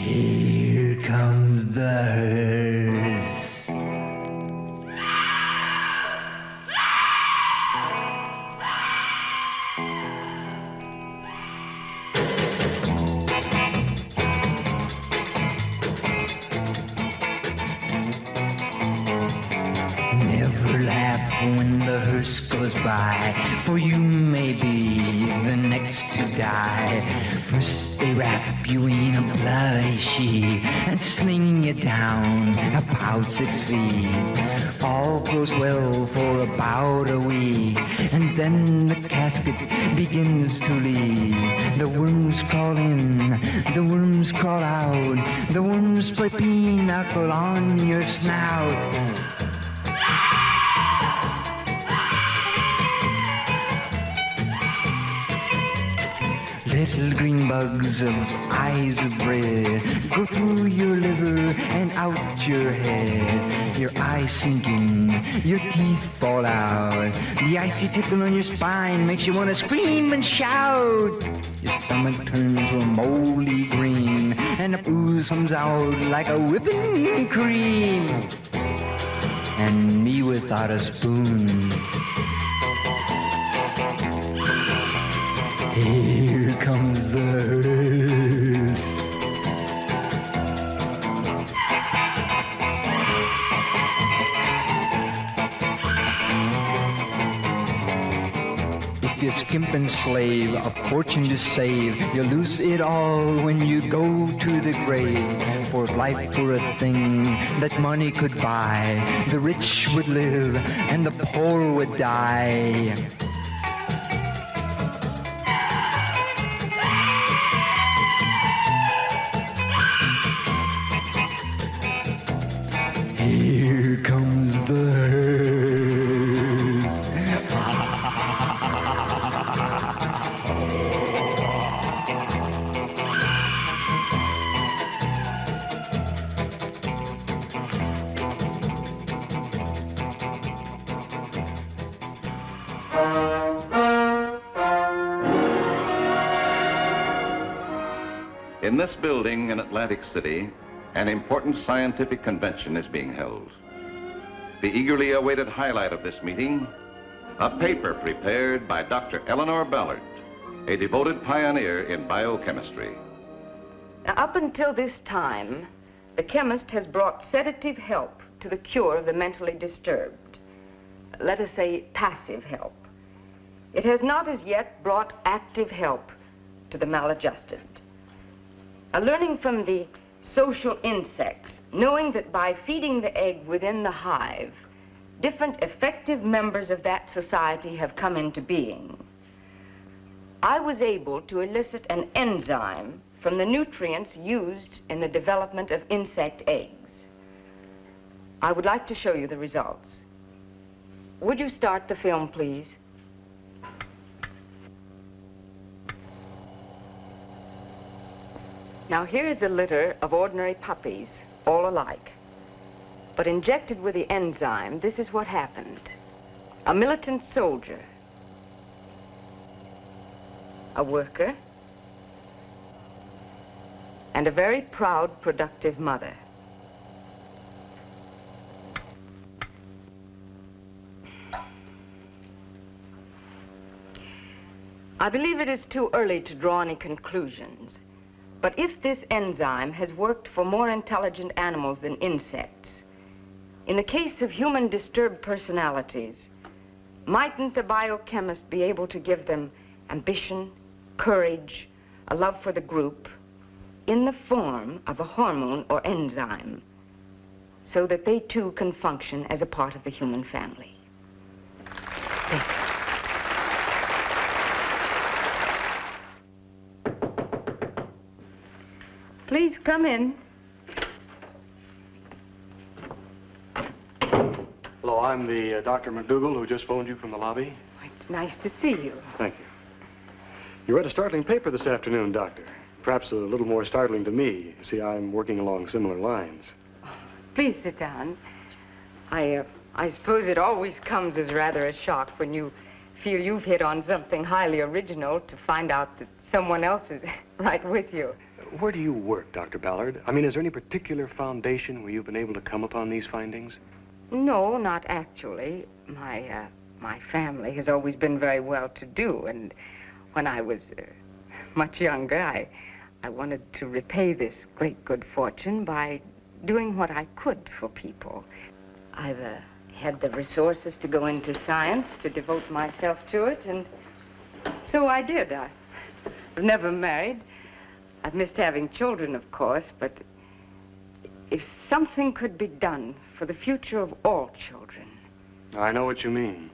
Here comes the hearse. Never laugh when the hearse goes by, for you may be the next to die. First they wrap you in a bloody sheet and sling you down about 6 feet. All goes well for about a week, and then the casket begins to leak. The worms crawl in, the worms crawl out, the worms play pinochle on your snout. Little green bugs of eyes of red go through your liver and out your head. Your eyes sink in, your teeth fall out. The icy tickle on your spine makes you want to scream and shout. Your stomach turns to a moldy green, and the ooze comes out like a whipping cream. And me without a spoon. Here comes the hearse. If you're skimping slave, a fortune to save, you lose it all when you go to the grave. For if life were a thing that money could buy, the rich would live and the poor would die. Here comes the hearse. In this building in Atlantic City, an important scientific convention is being held. The eagerly awaited highlight of this meeting, a paper prepared by Dr. Eleanor Ballard, a devoted pioneer in biochemistry. Now, up until this time, the chemist has brought sedative help to the cure of the mentally disturbed. Let us say passive help. It has not as yet brought active help to the maladjusted. Learning from the social insects, knowing that by feeding the egg within the hive, different effective members of that society have come into being, I was able to elicit an enzyme from the nutrients used in the development of insect eggs. I would like to show you the results. Would you start the film, please? Now, here is a litter of ordinary puppies, all alike. But injected with the enzyme, this is what happened. A militant soldier, a worker, and a very proud, productive mother. I believe it is too early to draw any conclusions. But if this enzyme has worked for more intelligent animals than insects, in the case of human disturbed personalities, mightn't the biochemist be able to give them ambition, courage, a love for the group, in the form of a hormone or enzyme, so that they too can function as a part of the human family? Thank you. Please come in. Hello, I'm the Dr. McDougal who just phoned you from the lobby. It's nice to see you. Thank you. You read a startling paper this afternoon, Doctor. Perhaps a little more startling to me. You see, I'm working along similar lines. Please sit down. I suppose it always comes as rather a shock when you feel you've hit on something highly original to find out that someone else is right with you. Where do you work, Dr. Ballard? I mean, is there any particular foundation where you've been able to come upon these findings? No, not actually. My family has always been very well-to-do, and when I was much younger, I wanted to repay this great good fortune by doing what I could for people. I've had the resources to go into science, to devote myself to it, and so I did. I've never married. I've missed having children, of course, but if something could be done for the future of all children. I know what you mean.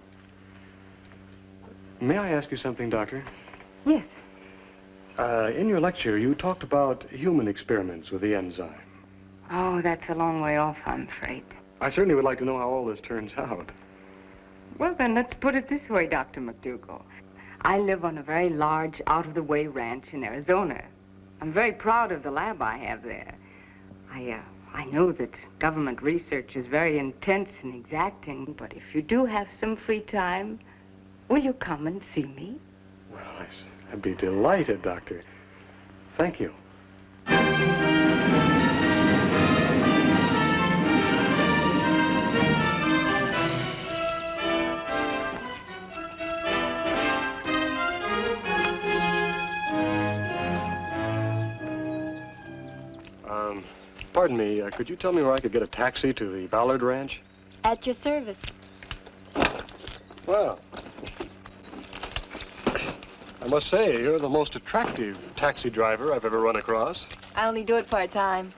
May I ask you something, Doctor? Yes. In your lecture, you talked about human experiments with the enzyme. Oh, that's a long way off, I'm afraid. I certainly would like to know how all this turns out. Well, then, let's put it this way, Dr. McDougal. I live on a very large, out-of-the-way ranch in Arizona. I'm very proud of the lab I have there. I know that government research is very intense and exacting, but if you do have some free time, will you come and see me? Well, I'd be delighted, Doctor. Thank you. Pardon me, could you tell me where I could get a taxi to the Ballard Ranch? At your service. Well, I must say, you're the most attractive taxi driver I've ever run across. I only do it part-time.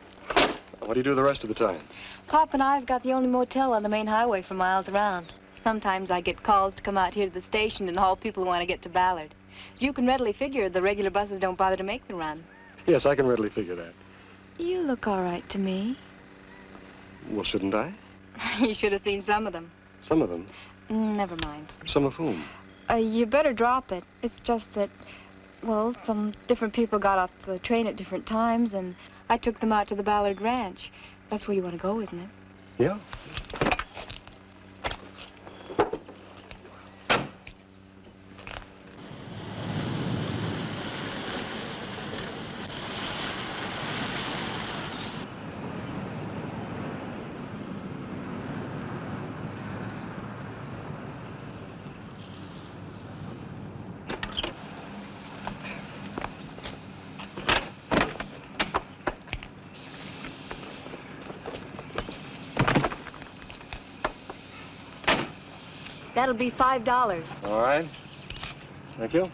What do you do the rest of the time? Pop and I have got the only motel on the main highway for miles around. Sometimes I get calls to come out here to the station and haul people who want to get to Ballard. You can readily figure the regular buses don't bother to make the run. Yes, I can readily figure that. You look all right to me. Well, shouldn't I? You should have seen some of them. Some of them. Never mind. Some of whom? You better drop it. It's just that, well, some different people got off the train at different times, and I took them out to the Ballard Ranch. That's where you want to go, isn't it? Yeah. That'll be $5. All right. Thank you.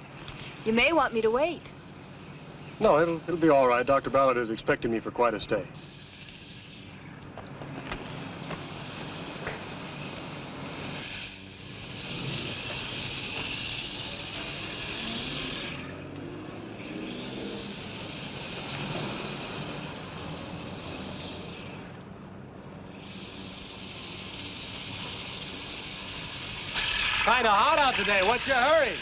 You may want me to wait. No, it'll be all right. Dr. Ballard is expecting me for quite a stay. Kind of hot out today. What's your hurry?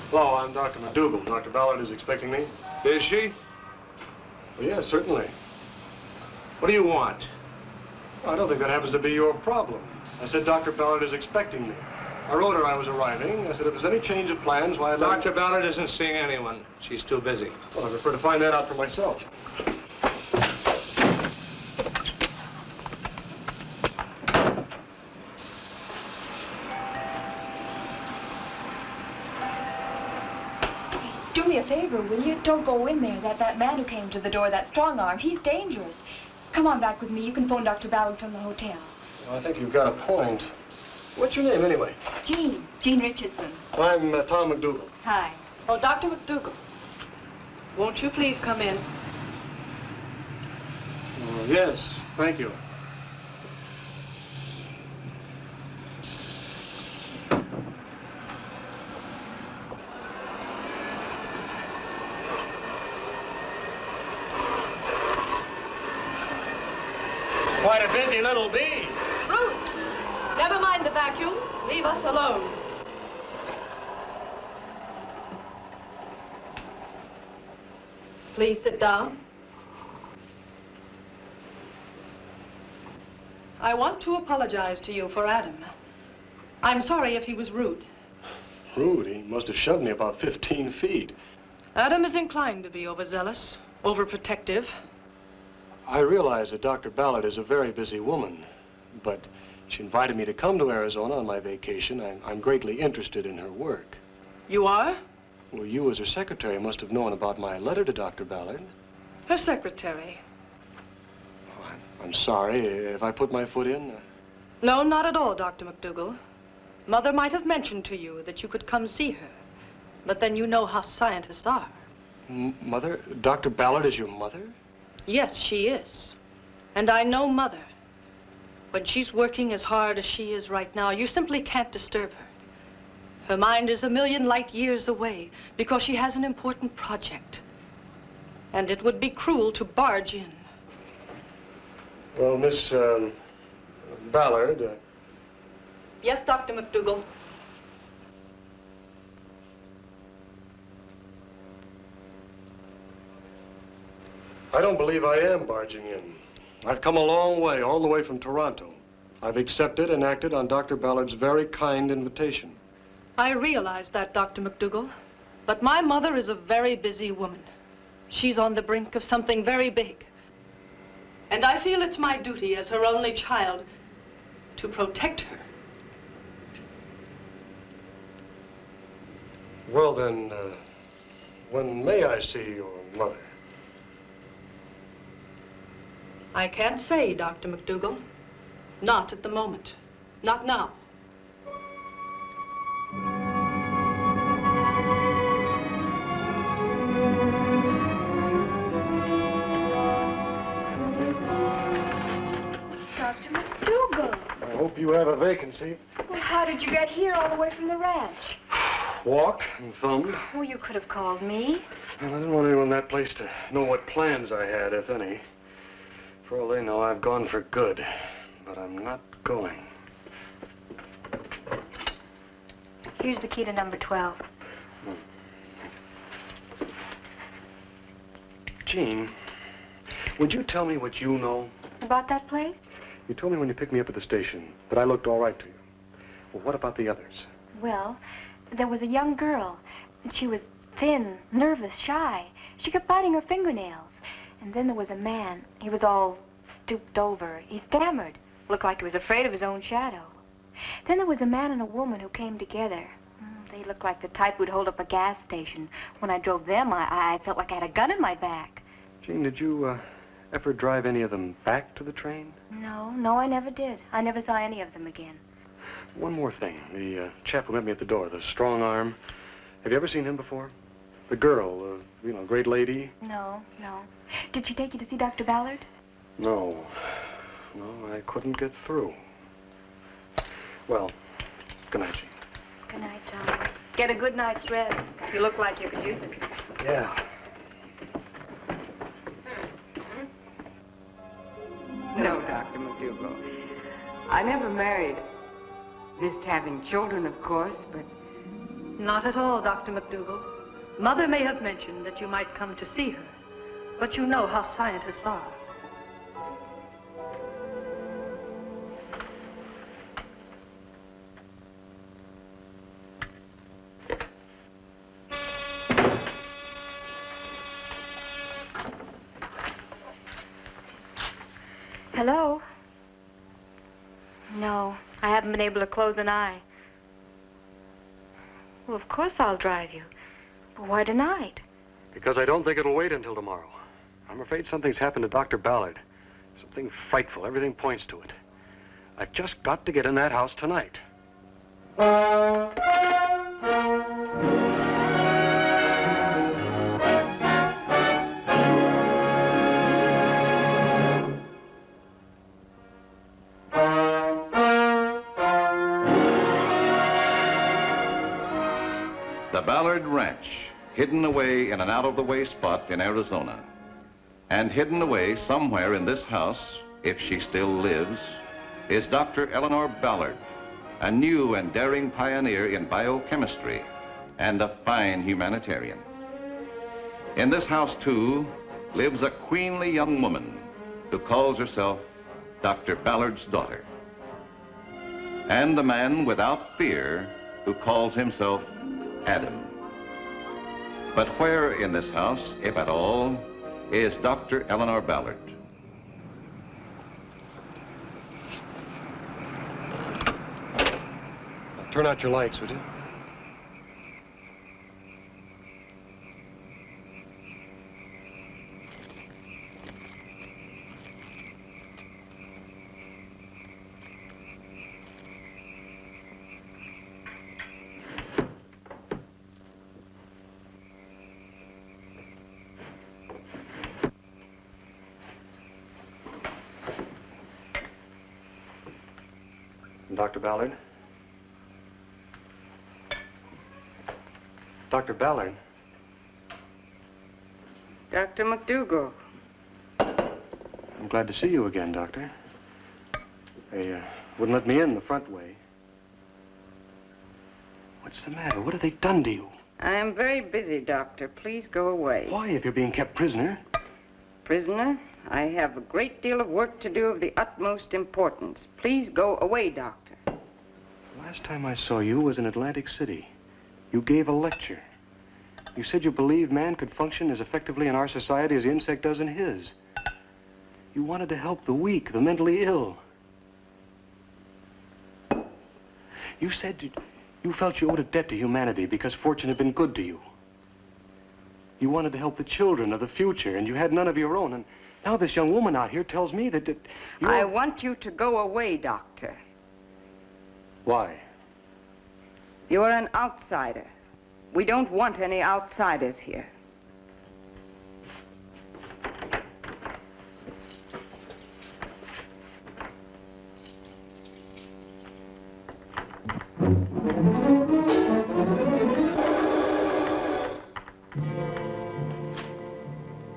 Hello, I'm Dr. McDougal. Dr. Ballard is expecting me. Is she? Well, yes, certainly. What do you want? I don't think that happens to be your problem. I said Dr. Ballard is expecting me. I wrote her I was arriving. I said if there's any change of plans, why I'd like... Dr. Ballard isn't seeing anyone. She's too busy. Well, I prefer to find that out for myself. Do me a favor, will you? Don't go in there. That man who came to the door, that strong arm, he's dangerous. Come on back with me. You can phone Dr. Ballard from the hotel. Well, I think you've got a point. What's your name, anyway? Jean Richardson. I'm Tom McDougal. Hi. Oh, Dr. McDougal, won't you please come in? Oh, yes, thank you. Quite a busy little bee. Ruth, never mind the vacuum. Leave us alone. Please sit down. I want to apologize to you for Adam. I'm sorry if he was rude. Rude? He must have shoved me about 15 feet. Adam is inclined to be overzealous, overprotective. I realize that Dr. Ballard is a very busy woman, but she invited me to come to Arizona on my vacation. I'm greatly interested in her work. You are? Well, you as her secretary must have known about my letter to Dr. Ballard. Her secretary. Oh, I'm sorry if I put my foot in. No, not at all, Dr. McDougal. Mother might have mentioned to you that you could come see her, but then you know how scientists are. Mother? Dr. Ballard is your mother? Yes, she is. And I know Mother. When she's working as hard as she is right now, you simply can't disturb her. Her mind is a million light years away because she has an important project. And it would be cruel to barge in. Well, Miss Ballard... Yes, Dr. McDougal. I don't believe I am barging in. I've come a long way, all the way from Toronto. I've accepted and acted on Dr. Ballard's very kind invitation. I realize that, Dr. McDougal. But my mother is a very busy woman. She's on the brink of something very big. And I feel it's my duty as her only child to protect her. Well, then, when may I see your mother? I can't say, Dr. McDougal. Not at the moment. Not now. Dr. McDougal. I hope you have a vacancy. Well, how did you get here all the way from the ranch? Walked and thumbed. Well, you could have called me. Well, I didn't want anyone in that place to know what plans I had, if any. For all they know, I've gone for good. But I'm not going. Here's the key to number 12. Jean, would you tell me what you know? About that place? You told me when you picked me up at the station that I looked all right to you. Well, what about the others? Well, there was a young girl. And she was thin, nervous, shy. She kept biting her fingernails. And then there was a man. He was all stooped over. He stammered. Looked like he was afraid of his own shadow. Then there was a man and a woman who came together. They looked like the type who'd hold up a gas station. When I drove them, I felt like I had a gun in my back. Jean, did you ever drive any of them back to the train? No, I never did. I never saw any of them again. One more thing. The chap who met me at the door, the strong arm. Have you ever seen him before? The girl, great lady. No. Did she take you to see Dr. Ballard? No, I couldn't get through. Well, good night, Jean. Good night, Tom. Get a good night's rest. You look like you could use it. Yeah. No, Dr. McDougal. I never married. Missed having children, of course, but... Not at all, Dr. McDougal. Mother may have mentioned that you might come to see her, but you know how scientists are. Hello? No, I haven't been able to close an eye. Well, of course I'll drive you. But why tonight? Because I don't think it'll wait until tomorrow. I'm afraid something's happened to Dr. Ballard. Something frightful. Everything points to it. I've just got to get in that house tonight. The Ballard Ranch, hidden away in an out-of-the-way spot in Arizona. And hidden away somewhere in this house, if she still lives, is Dr. Eleanor Ballard, a new and daring pioneer in biochemistry and a fine humanitarian. In this house, too, lives a queenly young woman who calls herself Dr. Ballard's daughter. And a man without fear who calls himself Adam. But where in this house, if at all, is Dr. Eleanor Ballard? Turn out your lights, would you? Dr. Ballard? Dr. Ballard? Dr. McDougal. I'm glad to see you again, Doctor. They wouldn't let me in the front way. What's the matter? What have they done to you? I am very busy, Doctor. Please go away. Why, if you're being kept prisoner? Prisoner, I have a great deal of work to do of the utmost importance. Please go away, Doctor. Last time I saw you was in Atlantic City. You gave a lecture. You said you believed man could function as effectively in our society as the insect does in his. You wanted to help the weak, the mentally ill. You said you felt you owed a debt to humanity because fortune had been good to you. You wanted to help the children of the future, and you had none of your own. And now this young woman out here tells me that you're... I want you to go away, Doctor. Why? You're an outsider. We don't want any outsiders here.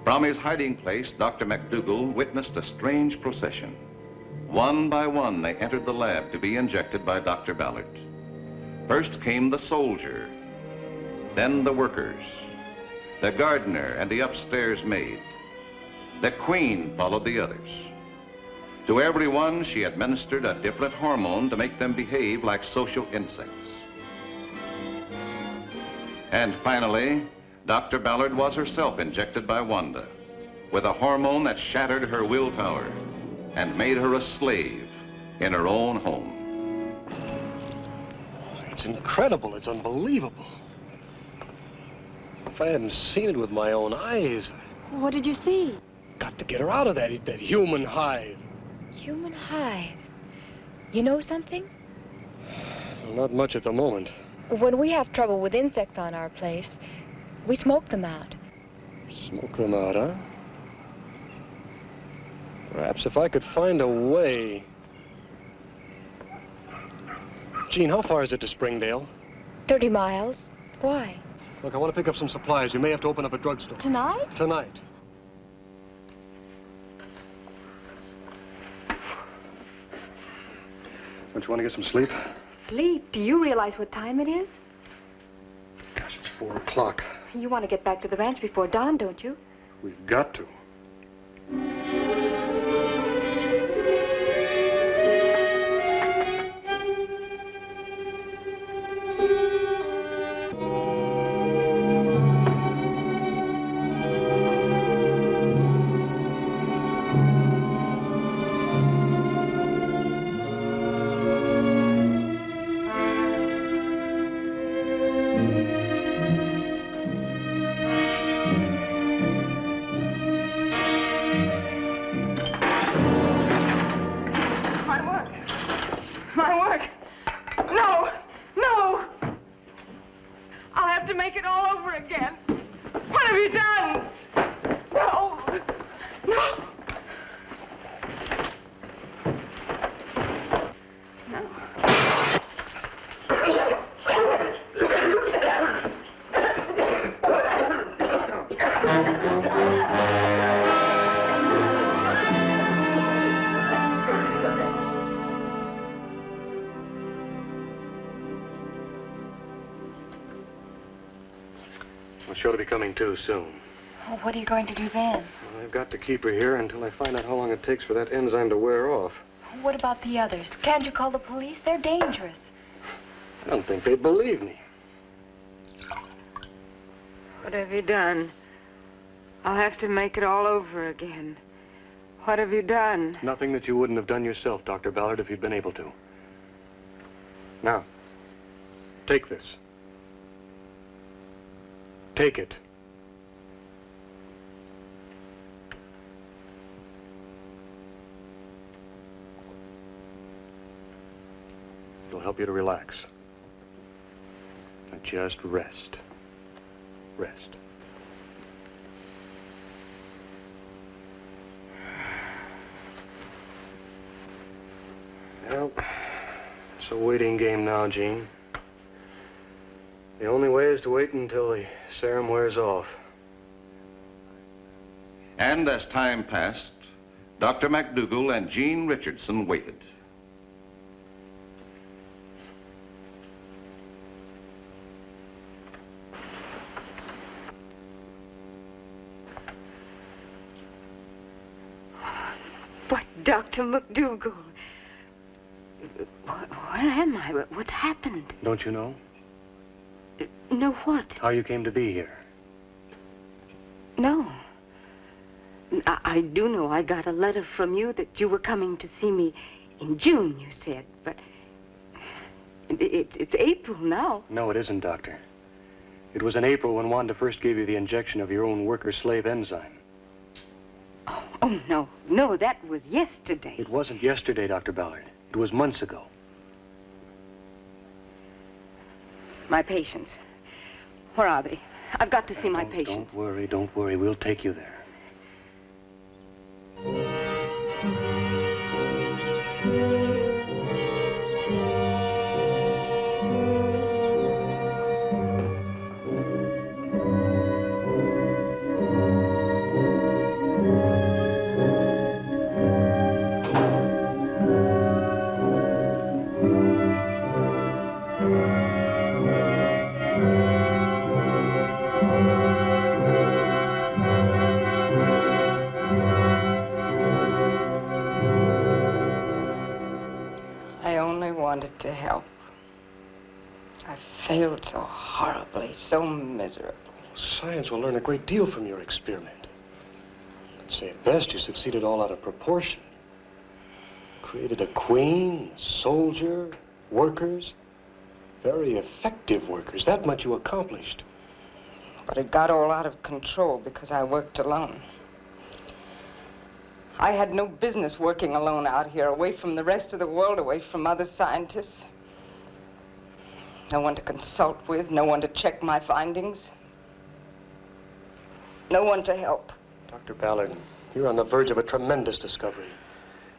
From his hiding place, Dr. McDougal witnessed a strange procession. One by one, they entered the lab to be injected by Dr. Ballard. First came the soldier, then the workers, the gardener and the upstairs maid. The queen followed the others. To every one, she administered a different hormone to make them behave like social insects. And finally, Dr. Ballard was herself injected by Wanda with a hormone that shattered her willpower and made her a slave in her own home. It's incredible. It's unbelievable. If I hadn't seen it with my own eyes, What did you see? got to get her out of that human hive. Human hive. You know something? Well, not much at the moment. When we have trouble with insects on our place, we smoke them out. Smoke them out, huh? Perhaps if I could find a way. Gene, how far is it to Springdale? 30 miles. Why? Look, I want to pick up some supplies. You may have to open up a drugstore. Tonight? Tonight. Don't you want to get some sleep? Sleep? Do you realize what time it is? Gosh, it's 4 o'clock. You want to get back to the ranch before dawn, don't you? We've got to. sure to be coming too soon. Oh, what are you going to do then? Well, I've got to keep her here until I find out how long it takes for that enzyme to wear off. What about the others? Can't you call the police? They're dangerous. I don't think they'd believe me. What have you done? I'll have to make it all over again. What have you done? Nothing that you wouldn't have done yourself, Dr. Ballard, if you'd been able to. Now, take this. Take it. It'll help you to relax. Now just rest. Rest. Well, it's a waiting game now, Gene. The only way is to wait until the serum wears off. And as time passed, Dr. McDougal and Jean Richardson waited. But, Dr. McDougal, where am I? What's happened? Don't you know? No, what? How you came to be here? No. I do know I got a letter from you that you were coming to see me in June, you said, but it's April now. No, it isn't, Doctor. It was in April when Wanda first gave you the injection of your own worker-slave enzyme. Oh, no. No, that was yesterday. It wasn't yesterday, Dr. Ballard. It was months ago. My patients. Where are they? I've got to see my patients. Don't worry. We'll take you there. Wanted to help. I failed so horribly, so miserably. Science will learn a great deal from your experiment. I'd say at best you succeeded all out of proportion. Created a queen, a soldier, workers. Very effective workers. That much you accomplished. But it got all out of control because I worked alone. I had no business working alone out here, away from the rest of the world, away from other scientists. No one to consult with, no one to check my findings. No one to help. Dr. Ballard, you're on the verge of a tremendous discovery.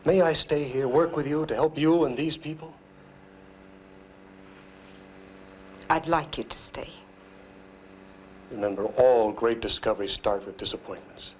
May I stay here, work with you, to help you and these people? I'd like you to stay. Remember, all great discoveries start with disappointments.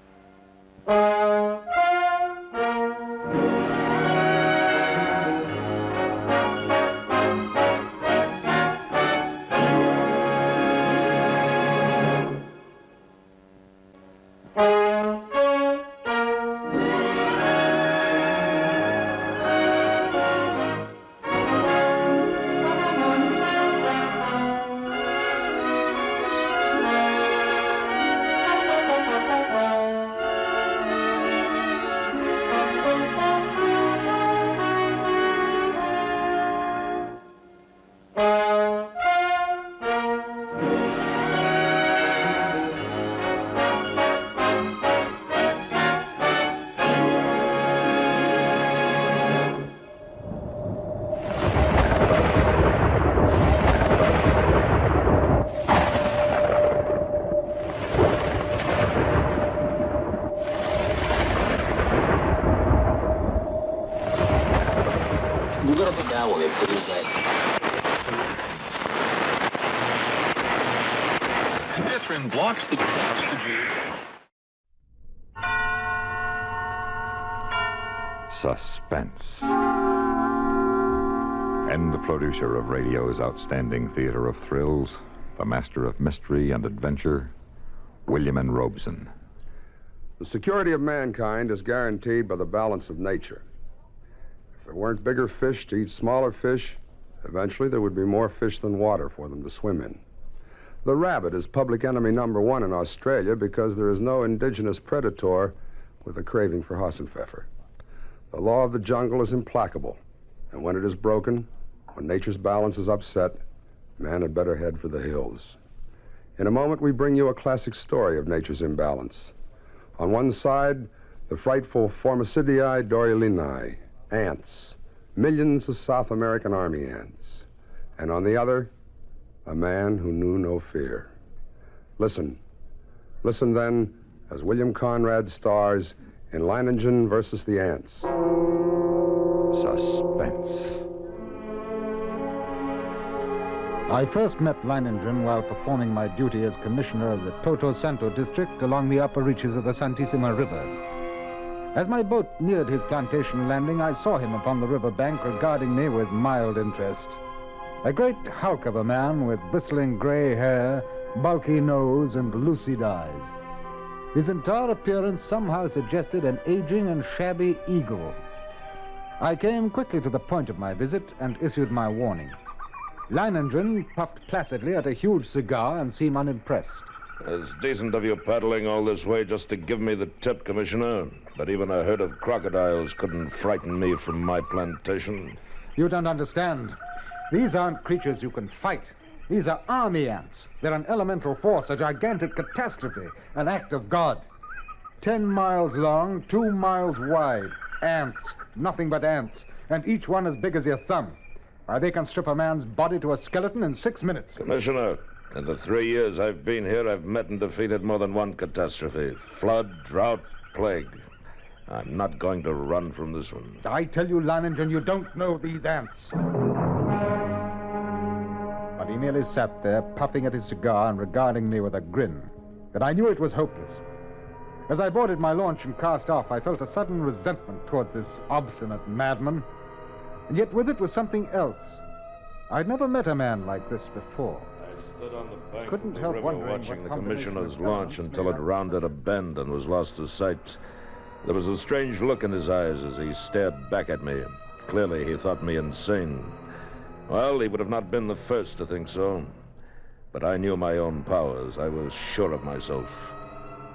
Blocks the oxygen. Suspense. And the producer of radio's outstanding theater of thrills, the master of mystery and adventure, William N. Robeson. The security of mankind is guaranteed by the balance of nature. If there weren't bigger fish to eat smaller fish, eventually there would be more fish than water for them to swim in. The rabbit is public enemy number one in Australia because there is no indigenous predator with a craving for Hassenpfeffer. The law of the jungle is implacable, and when it is broken, when nature's balance is upset, man had better head for the hills. In a moment, we bring you a classic story of nature's imbalance. On one side, the frightful Formicidiae doryalinae, ants, millions of South American army ants. And on the other, a man who knew no fear. Listen. Listen, then, as William Conrad stars in Leiningen versus the Ants. Suspense. I first met Leiningen while performing my duty as commissioner of the Toto Santo district along the upper reaches of the Santissima River. As my boat neared his plantation landing, I saw him upon the river bank regarding me with mild interest. A great hulk of a man with bristling gray hair, bulky nose, and lucid eyes. His entire appearance somehow suggested an aging and shabby eagle. I came quickly to the point of my visit and issued my warning. Leiningen puffed placidly at a huge cigar and seemed unimpressed. It's decent of you paddling all this way just to give me the tip, Commissioner. But even a herd of crocodiles couldn't frighten me from my plantation. You don't understand. These aren't creatures you can fight. These are army ants. They're an elemental force, a gigantic catastrophe, an act of God. 10 miles long, 2 miles wide. Ants, nothing but ants, and each one as big as your thumb. Why, they can strip a man's body to a skeleton in 6 minutes. Commissioner, in the 3 years I've been here, I've met and defeated more than one catastrophe. Flood, drought, plague. I'm not going to run from this one. I tell you, Leiningen, you don't know these ants. But he merely sat there, puffing at his cigar and regarding me with a grin. But I knew it was hopeless. As I boarded my launch and cast off, I felt a sudden resentment toward this obstinate madman. And yet with it was something else. I'd never met a man like this before. I stood on the bank Couldn't of the help river wondering watching what the commissioner's combination of launch elements until may it rounded a bend and was lost to sight. There was a strange look in his eyes as he stared back at me. Clearly, he thought me insane. Well, he would have not been the first to think so. But I knew my own powers. I was sure of myself.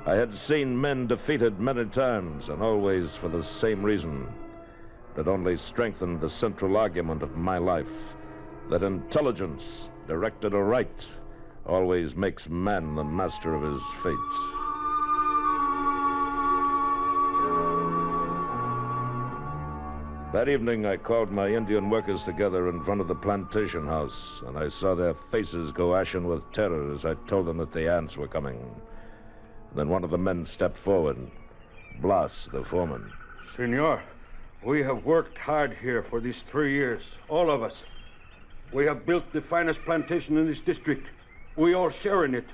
I had seen men defeated many times, and always for the same reason. It only strengthened the central argument of my life, that intelligence, directed aright, always makes man the master of his fate. That evening, I called my Indian workers together in front of the plantation house, and I saw their faces go ashen with terror as I told them that the ants were coming. Then one of the men stepped forward, Blas, the foreman. Senor, we have worked hard here for these 3 years, all of us. We have built the finest plantation in this district. We all share in it.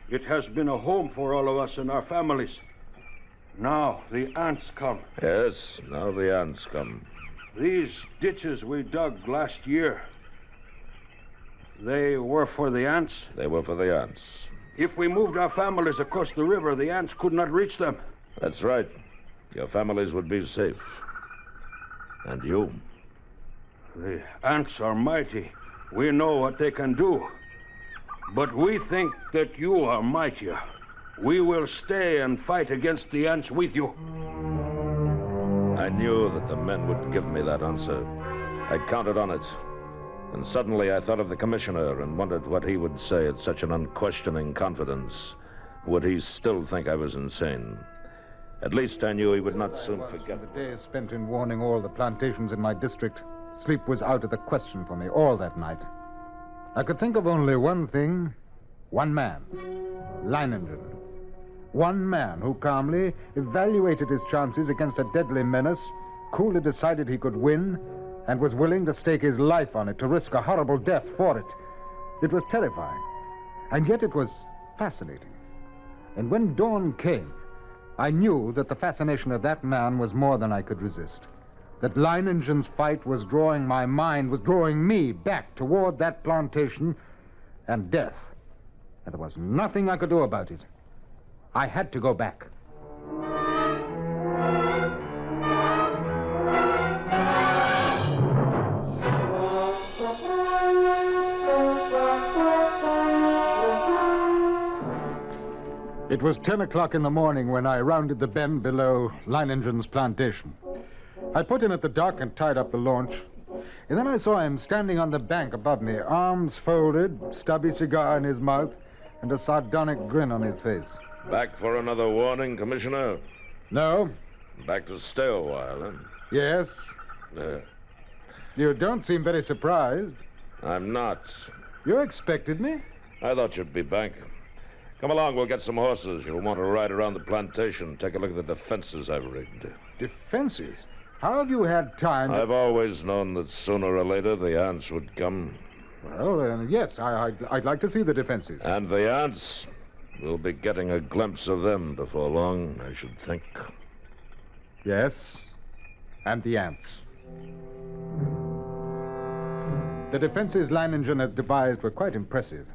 It has been a home for all of us and our families. Now the ants come. Yes, now the ants come. These ditches we dug last year, they were for the ants? They were for the ants. If we moved our families across the river, the ants could not reach them. That's right. Your families would be safe. And you? The ants are mighty. We know what they can do. But we think that you are mightier. We will stay and fight against the ants with you. I knew that the men would give me that answer. I counted on it. And suddenly I thought of the commissioner and wondered what he would say at such an unquestioning confidence. Would he still think I was insane? At least I knew he would not soon forget. The days spent in warning all the plantations in my district, sleep was out of the question for me all that night. I could think of only one thing, one man, Leiningen. One man who calmly evaluated his chances against a deadly menace, coolly decided he could win, and was willing to stake his life on it, to risk a horrible death for it. It was terrifying, and yet it was fascinating. And when dawn came, I knew that the fascination of that man was more than I could resist. That Leiningen's fight was drawing my mind, was drawing me back toward that plantation and death. And there was nothing I could do about it. I had to go back. It was 10 o'clock in the morning when I rounded the bend below Leiningen's plantation. I put him at the dock and tied up the launch. And then I saw him standing on the bank above me, arms folded, stubby cigar in his mouth, and a sardonic grin on his face. Back for another warning, Commissioner? No. Back to stay a while, huh? Yes. You don't seem very surprised. I'm not. You expected me? I thought you'd be back. Come along, we'll get some horses. You'll want to ride around the plantation, take a look at the defenses I've rigged. Defenses? How have you had time to... I've always known that sooner or later the ants would come. Well, yes, I'd like to see the defenses. And the ants? We'll be getting a glimpse of them before long, I should think. Yes, and the ants. The defenses Leiningen had devised were quite impressive.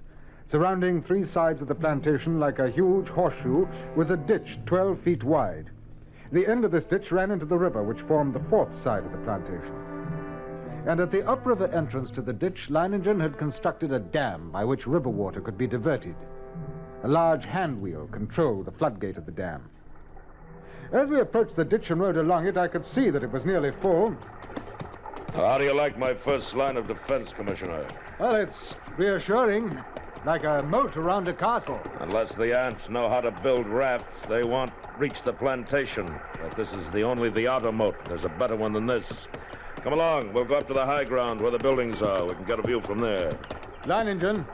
Surrounding 3 sides of the plantation like a huge horseshoe was a ditch 12 feet wide. The end of this ditch ran into the river, which formed the 4th side of the plantation. And at the upriver entrance to the ditch, Leiningen had constructed a dam by which river water could be diverted. A large hand wheel controlled the floodgate of the dam. As we approached the ditch and rode along it, I could see that it was nearly full. How do you like my first line of defense, Commissioner? Well, it's reassuring. Like a moat around a castle. Unless the ants know how to build rafts, they won't reach the plantation. But this is the outer moat. There's a better one than this. Come along. We'll go up to the high ground where the buildings are. We can get a view from there. Leiningen.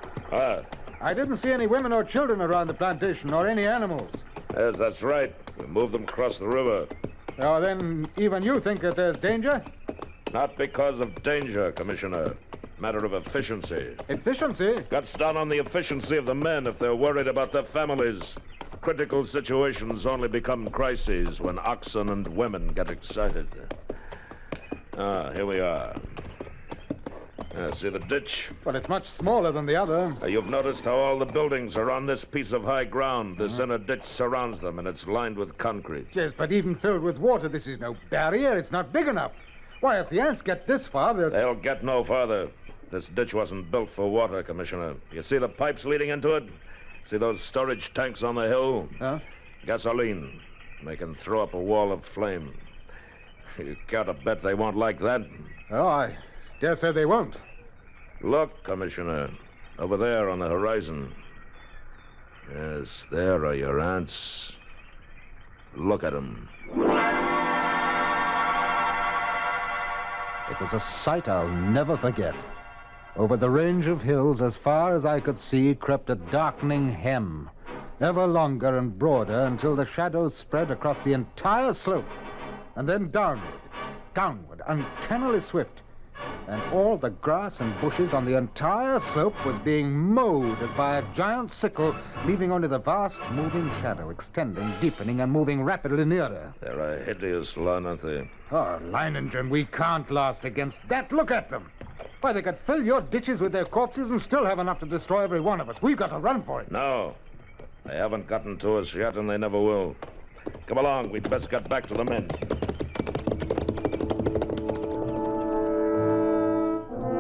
I didn't see any women or children around the plantation, or any animals. Yes, that's right. We moved them across the river. Oh, then even you think that there's danger? Not because of danger, Commissioner. Matter of efficiency. Efficiency? Cuts down on the efficiency of the men if they're worried about their families. Critical situations only become crises when oxen and women get excited. Here we are. See the ditch? Well, it's much smaller than the other. You've noticed how all the buildings are on this piece of high ground. This inner ditch surrounds them, and it's lined with concrete. Yes, but even filled with water, this is no barrier. It's not big enough. Why, if the ants get this far, they'll get no farther. This ditch wasn't built for water, Commissioner. You see the pipes leading into it? See those storage tanks on the hill? Huh? Gasoline. They can throw up a wall of flame. You care to bet they won't like that? Oh, I dare say they won't. Look, Commissioner. Over there on the horizon. Yes, there are your ants. Look at them. It was a sight I'll never forget. Over the range of hills, as far as I could see, crept a darkening hem, ever longer and broader until the shadows spread across the entire slope, and then downward, uncannily swift. And all the grass and bushes on the entire slope was being mowed as by a giant sickle, leaving only the vast moving shadow, extending, deepening, and moving rapidly nearer. They're a hideous lot, aren't they? Oh, Leiningen, we can't last against that. Look at them. Why, they could fill your ditches with their corpses and still have enough to destroy every one of us. We've got to run for it. No. They haven't gotten to us yet, and they never will. Come along. We'd best get back to the men.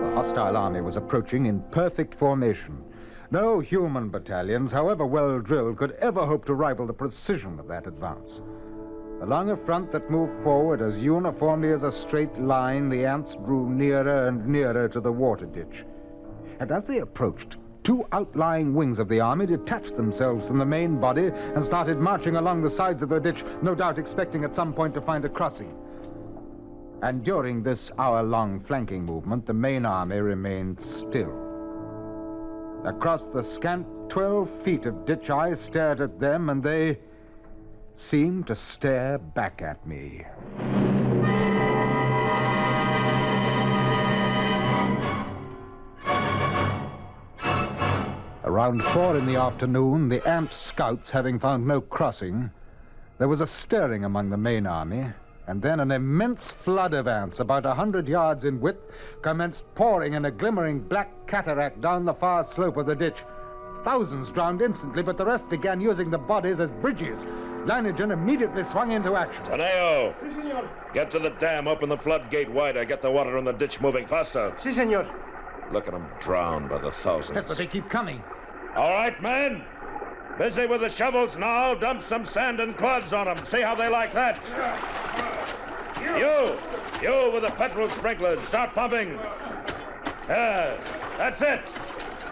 The hostile army was approaching in perfect formation. No human battalions, however well drilled, could ever hope to rival the precision of that advance. Along a front that moved forward as uniformly as a straight line, the ants drew nearer and nearer to the water ditch. And as they approached, 2 outlying wings of the army detached themselves from the main body and started marching along the sides of the ditch, no doubt expecting at some point to find a crossing. And during this hour-long flanking movement, the main army remained still. Across the scant 12 feet of ditch, I stared at them, and they seemed to stare back at me. Around 4 in the afternoon, the ant scouts having found no crossing, there was a stirring among the main army, and then an immense flood of ants, about 100 yards in width, commenced pouring in a glimmering black cataract down the far slope of the ditch. Thousands drowned instantly, but the rest began using the bodies as bridges. Leiningen immediately swung into action. Teneo! Get to the dam, open the floodgate wider, get the water in the ditch moving faster. Si, senor. Look at them drowned by the thousands. Yes, but they keep coming. All right, men. Busy with the shovels now. Dump some sand and clods on them. See how they like that. You with the petrol sprinklers. Start pumping. That's it.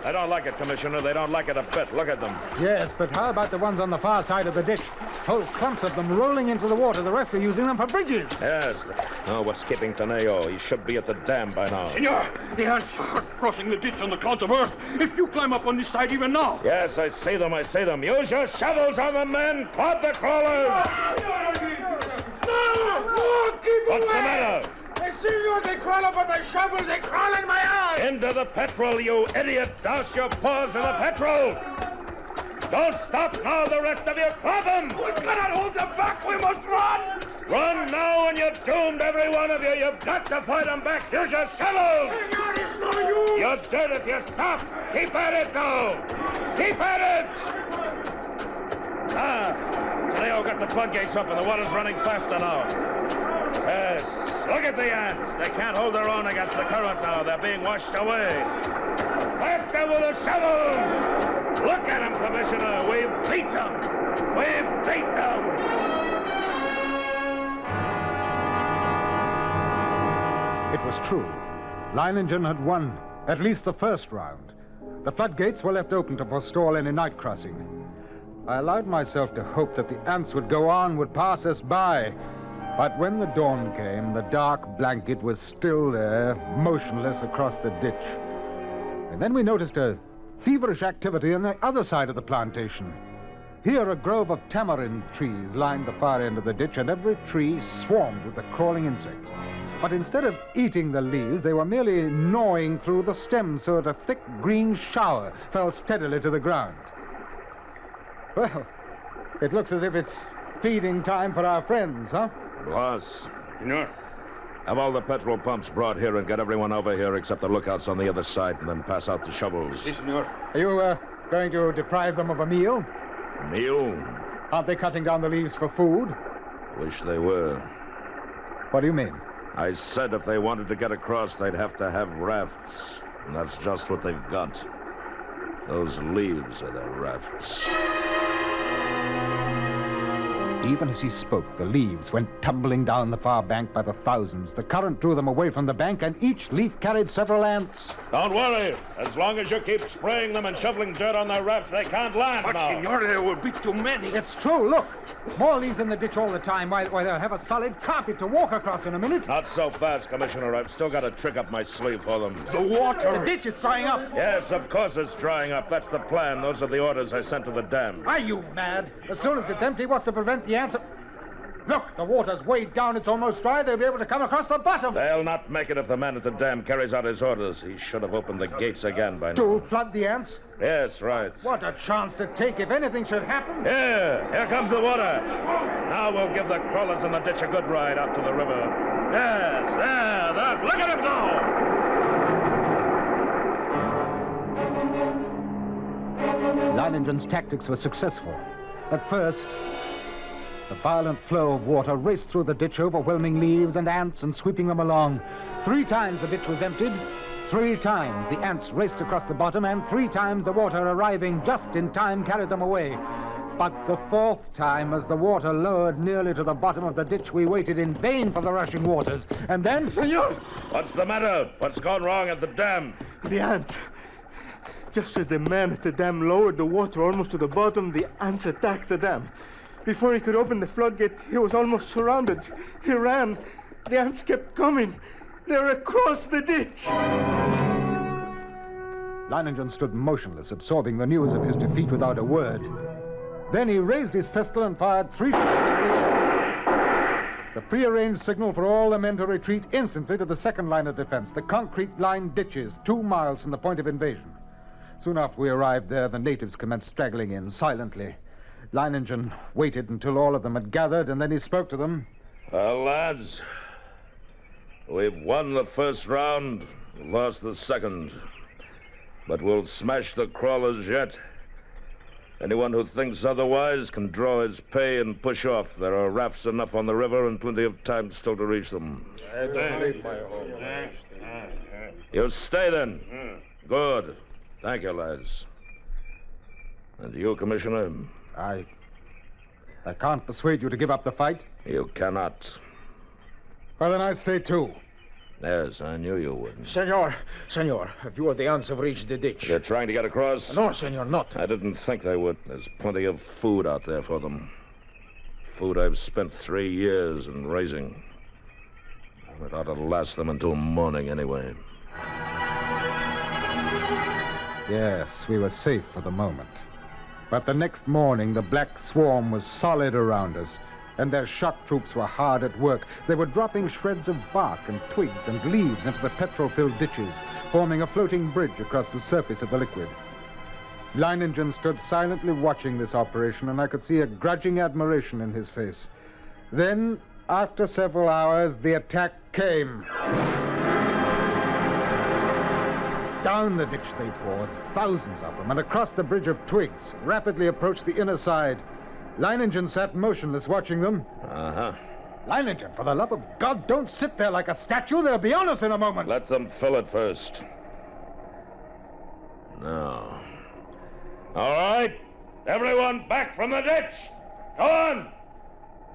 I don't like it, Commissioner. They don't like it a bit. Look at them. Yes, but how about the ones on the far side of the ditch? Whole clumps of them rolling into the water. The rest are using them for bridges. Yes. Oh, what's keeping Teneo? He should be at the dam by now. Senor, the ants are crossing the ditch on the clouds of earth. If you climb up on this side even now. Yes, I see them. Use your shovels on them, men. Clod the crawlers. No, keep What's the matter? Senor, they crawl up on my shovels. They crawl in my eyes. Into the petrol, you idiot! Douse your paws in the petrol! Don't stop now, the rest of you! Club them! We cannot hold them back. We must run. Run now and you're doomed, every one of you! You've got to fight them back! Here's your shovels! Senor, it's no use. You're dead if you stop! Keep at it now! Keep at it! Teneo got the floodgates open. The water's running faster now. Yes, look at the ants. They can't hold their own against the current now. They're being washed away. Faster with the shovels! Look at them, Commissioner. We've beat them. We've beat them. It was true. Leiningen had won, at least the first round. The floodgates were left open to forestall any night crossing. I allowed myself to hope that the ants would go on, would pass us by. But when the dawn came, the dark blanket was still there, motionless across the ditch. And then we noticed a feverish activity on the other side of the plantation. Here, a grove of tamarind trees lined the far end of the ditch, and every tree swarmed with the crawling insects. But instead of eating the leaves, they were merely gnawing through the stems so that a thick green shower fell steadily to the ground. Well, it looks as if it's feeding time for our friends, huh? Boss, Senor. have all the petrol pumps brought here and get everyone over here except the lookouts on the other side, and then pass out the shovels. Si, senor. Are you going to deprive them of a meal? Meal? Aren't they cutting down the leaves for food? Wish they were. What do you mean? I said if they wanted to get across, they'd have to have rafts. And that's just what they've got. Those leaves are their rafts. Even as he spoke, the leaves went tumbling down the far bank by the thousands. The current drew them away from the bank, and each leaf carried several ants. Don't worry. As long as you keep spraying them and shoveling dirt on their rafts, they can't land But, now. senor, there will be too many. It's true, look. More leaves in the ditch all the time. Why, they'll have a solid carpet to walk across in a minute. Not so fast, Commissioner. I've still got a trick up my sleeve for them. The water. The ditch is drying up. Yes, of course it's drying up. That's the plan. Those are the orders I sent to the dam. Are you mad? As soon as it's empty, what's to prevent the ants? Look, the water's way down. It's almost dry. They'll be able to come across the bottom. They'll not make it if the man at the dam carries out his orders. He should have opened the gates again by now. To flood the ants? Yes, right. What a chance to take if anything should happen. Here comes the water. Now we'll give the crawlers in the ditch a good ride out to the river. Yes, there. Look at him go. Leiningen's tactics were successful. At first, the violent flow of water raced through the ditch, overwhelming leaves and ants and sweeping them along. 3 times the ditch was emptied. 3 times the ants raced across the bottom, and 3 times the water arriving just in time carried them away. But the 4th time, as the water lowered nearly to the bottom of the ditch, we waited in vain for the rushing waters. And then... Senor! What's the matter? What's gone wrong at the dam? The ants. Just as the man at the dam lowered the water almost to the bottom, the ants attacked the dam. Before he could open the floodgate, he was almost surrounded. He ran. The ants kept coming. They were across the ditch. Leiningen stood motionless, absorbing the news of his defeat without a word. Then he raised his pistol and fired 3 shots. The prearranged signal for all the men to retreat instantly to the second line of defense, the concrete-lined ditches 2 miles from the point of invasion. Soon after we arrived there, the natives commenced straggling in, silently. Leiningen waited until all of them had gathered, and then he spoke to them. Well, lads, we've won the first round, lost the second. But we'll smash the crawlers yet. Anyone who thinks otherwise can draw his pay and push off. There are rafts enough on the river and plenty of time still to reach them. I don't leave my home. You stay then. Good. Thank you, lads. And you, Commissioner? I can't persuade you to give up the fight. You cannot. Well, then I stay too. Yes, I knew you wouldn't. Senor, if you or the ants have reached the ditch. They're trying to get across? No, senor, not. I didn't think they would. There's plenty of food out there for them. Food I've spent 3 years in raising. It ought to last them until morning anyway. Yes, we were safe for the moment. But the next morning, the black swarm was solid around us, and their shock troops were hard at work. They were dropping shreds of bark and twigs and leaves into the petrol-filled ditches, forming a floating bridge across the surface of the liquid. Leiningen stood silently watching this operation, and I could see a grudging admiration in his face. Then, after several hours, the attack came. Down the ditch they poured, thousands of them, and across the bridge of twigs, rapidly approached the inner side. Leiningen sat motionless, watching them. Uh-huh. Leiningen, for the love of God, don't sit there like a statue. They'll be on us in a moment. Let them fill it first. Now. All right. Everyone back from the ditch. Go on.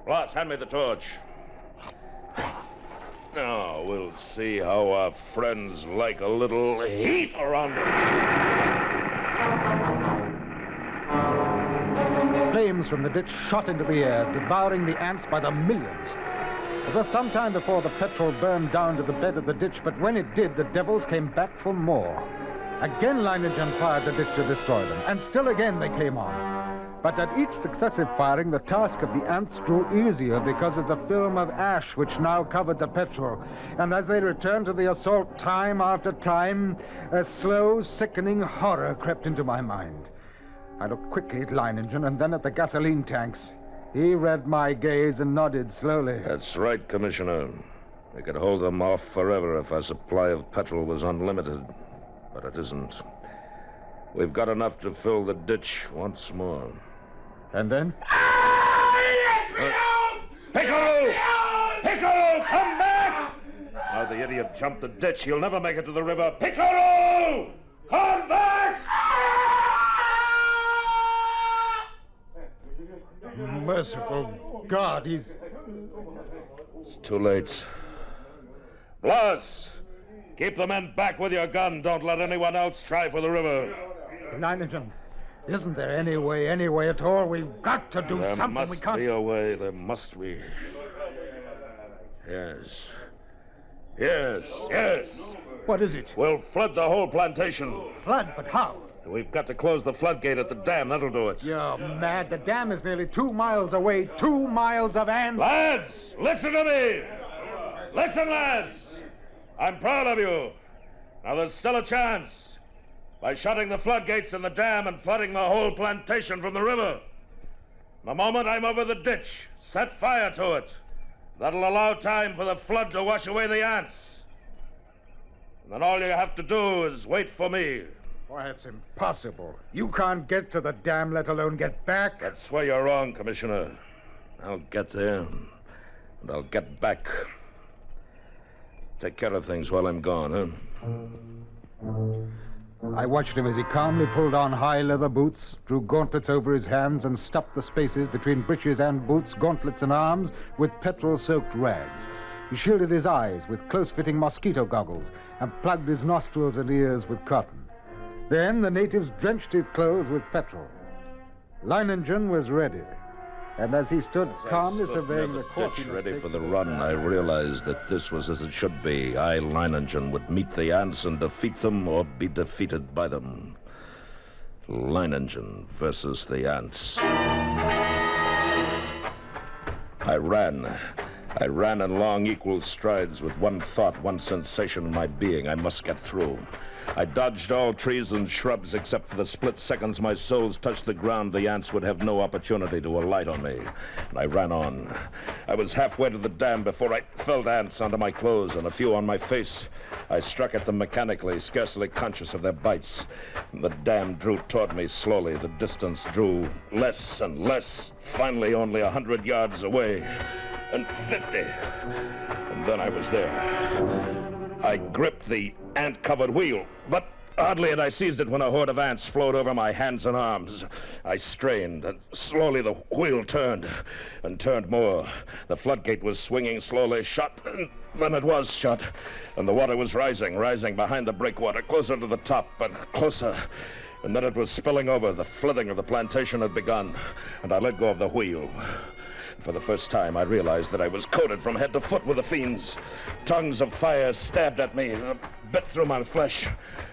Ross, hand me the torch. Now, we'll see how our friends like a little heat around them. Flames from the ditch shot into the air, devouring the ants by the millions. It was some time before the petrol burned down to the bed of the ditch, but when it did, the devils came back for more. Again, Leiningen fired the ditch to destroy them, and still again they came on. But at each successive firing, the task of the ants grew easier because of the film of ash which now covered the petrol. And as they returned to the assault time after time, a slow, sickening horror crept into my mind. I looked quickly at Leiningen and then at the gasoline tanks. He read my gaze and nodded slowly. That's right, Commissioner. We could hold them off forever if our supply of petrol was unlimited. But it isn't. We've got enough to fill the ditch once more. And then? Piccolo! Piccolo, come back! Now the idiot jumped the ditch. He'll never make it to the river. Piccolo! Come back! Merciful God, It's too late. Blas! Keep the men back with your gun. Don't let anyone else try for the river. Leiningen, isn't there any way at all? We've got to do something. We can't... There must be a way. There must be. Yes. Yes, yes. What is it? We'll flood the whole plantation. Flood? But how? We've got to close the floodgate at the dam. That'll do it. You're mad. The dam is nearly 2 miles away. 2 miles of ants. Lads, listen to me. Listen, lads. I'm proud of you. Now, there's still a chance. By shutting the floodgates in the dam and flooding the whole plantation from the river. The moment I'm over the ditch, set fire to it. That'll allow time for the flood to wash away the ants. And then all you have to do is wait for me. Why, it's impossible. You can't get to the dam, let alone get back. That's where you're wrong, Commissioner. I'll get there, and I'll get back. Take care of things while I'm gone, huh? I watched him as he calmly pulled on high leather boots, drew gauntlets over his hands, and stuffed the spaces between breeches and boots, gauntlets and arms, with petrol-soaked rags. He shielded his eyes with close-fitting mosquito goggles and plugged his nostrils and ears with cotton. Then the natives drenched his clothes with petrol. Leiningen was ready, and as he stood calmly surveying the course he was ready for the run, I realized that this was as it should be. I, Leiningen, would meet the ants and defeat them or be defeated by them. Leiningen versus the ants. I ran. I ran in long, equal strides with one thought, one sensation in my being. I must get through. I dodged all trees and shrubs except for the split seconds my soles touched the ground. The ants would have no opportunity to alight on me. And I ran on. I was halfway to the dam before I felt ants under my clothes and a few on my face. I struck at them mechanically, scarcely conscious of their bites. And the dam drew toward me slowly. The distance drew less and less. Finally, only 100 yards away. And 50. And then I was there. I gripped the ant-covered wheel, but hardly had I seized it when a horde of ants flowed over my hands and arms. I strained, and slowly the wheel turned, and turned more. The floodgate was swinging slowly shut, and then it was shut, and the water was rising behind the breakwater, closer to the top, but closer. And then it was spilling over. The flooding of the plantation had begun, and I let go of the wheel. For the first time, I realized that I was coated from head to foot with the fiends. Tongues of fire stabbed at me, bit through my flesh,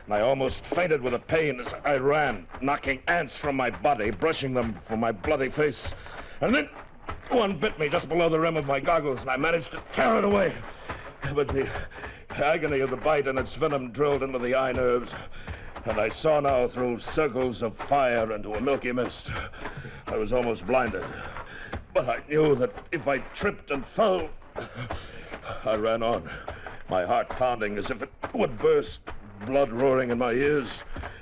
and I almost fainted with the pain as I ran, knocking ants from my body, brushing them from my bloody face. And then one bit me just below the rim of my goggles, and I managed to tear it away. But the agony of the bite and its venom drilled into the eye nerves, and I saw now through circles of fire into a milky mist. I was almost blinded. But I knew that if I tripped and fell... I ran on, my heart pounding as if it would burst, blood roaring in my ears,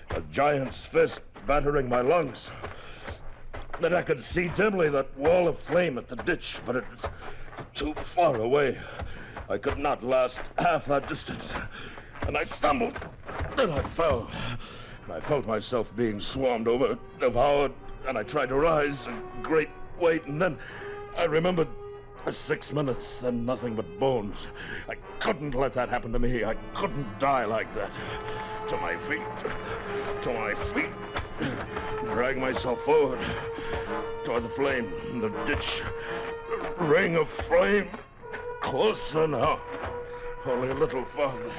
a giant's fist battering my lungs. Then I could see dimly that wall of flame at the ditch, but it was too far away. I could not last half that distance. And I stumbled, then I fell. And I felt myself being swarmed over, devoured, and I tried to rise, a great weight, and then I remembered 6 minutes and nothing but bones. I couldn't let that happen to me. I couldn't die like that. To my feet. Drag myself forward toward the flame, the ditch, ring of flame, closer now, only a little farther.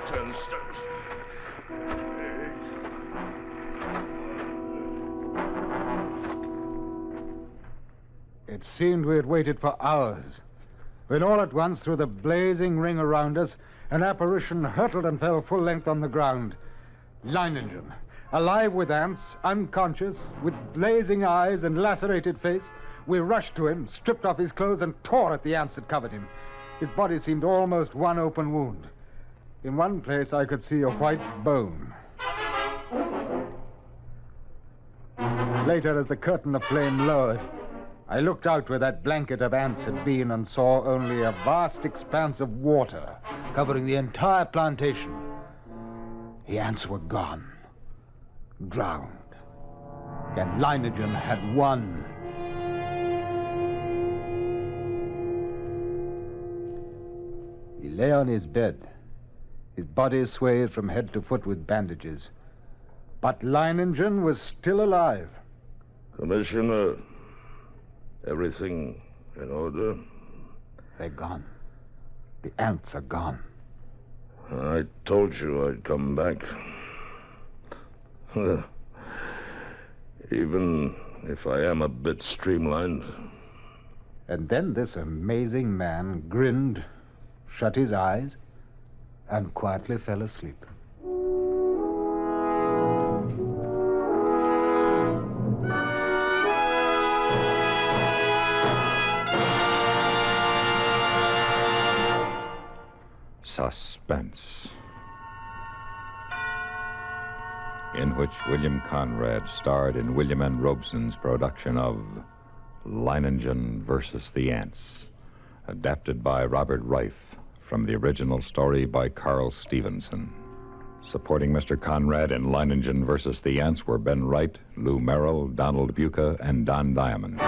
10 steps. It seemed we had waited for hours, when all at once, through the blazing ring around us, an apparition hurtled and fell full length on the ground. Leiningen, alive with ants, unconscious, with blazing eyes and lacerated face, we rushed to him, stripped off his clothes, and tore at the ants that covered him. His body seemed almost one open wound. In one place I could see a white bone. Later, as the curtain of flame lowered, I looked out where that blanket of ants had been and saw only a vast expanse of water covering the entire plantation. The ants were gone, drowned, and Leiningen had won. He lay on his bed, his body swathed from head to foot with bandages. But Leiningen was still alive. Commissioner, everything in order? They're gone. The ants are gone. I told you I'd come back. Even if I am a bit streamlined. And then this amazing man grinned, shut his eyes, and quietly fell asleep. Suspense, in which William Conrad starred in William N. Robeson's production of Leiningen versus the Ants, adapted by Robert Reif from the original story by Carl Stevenson. Supporting Mr. Conrad in Leiningen versus the Ants were Ben Wright, Lou Merrill, Donald Buca, and Don Diamond.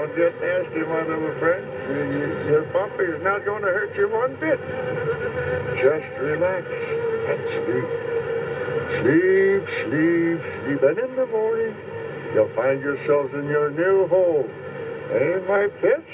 Don't get nasty, my little friend. Your pump is not going to hurt you one bit. Just relax and sleep. Sleep, sleep, sleep. And in the morning, you'll find yourselves in your new home. Eh, my pets?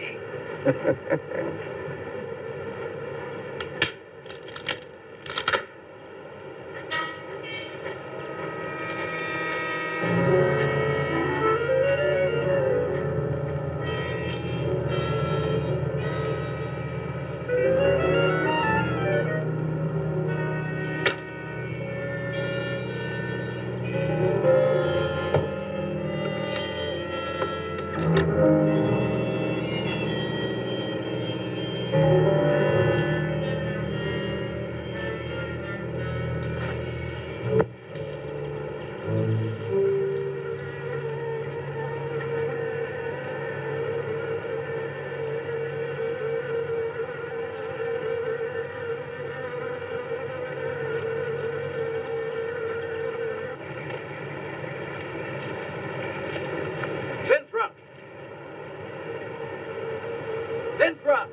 Winthrop!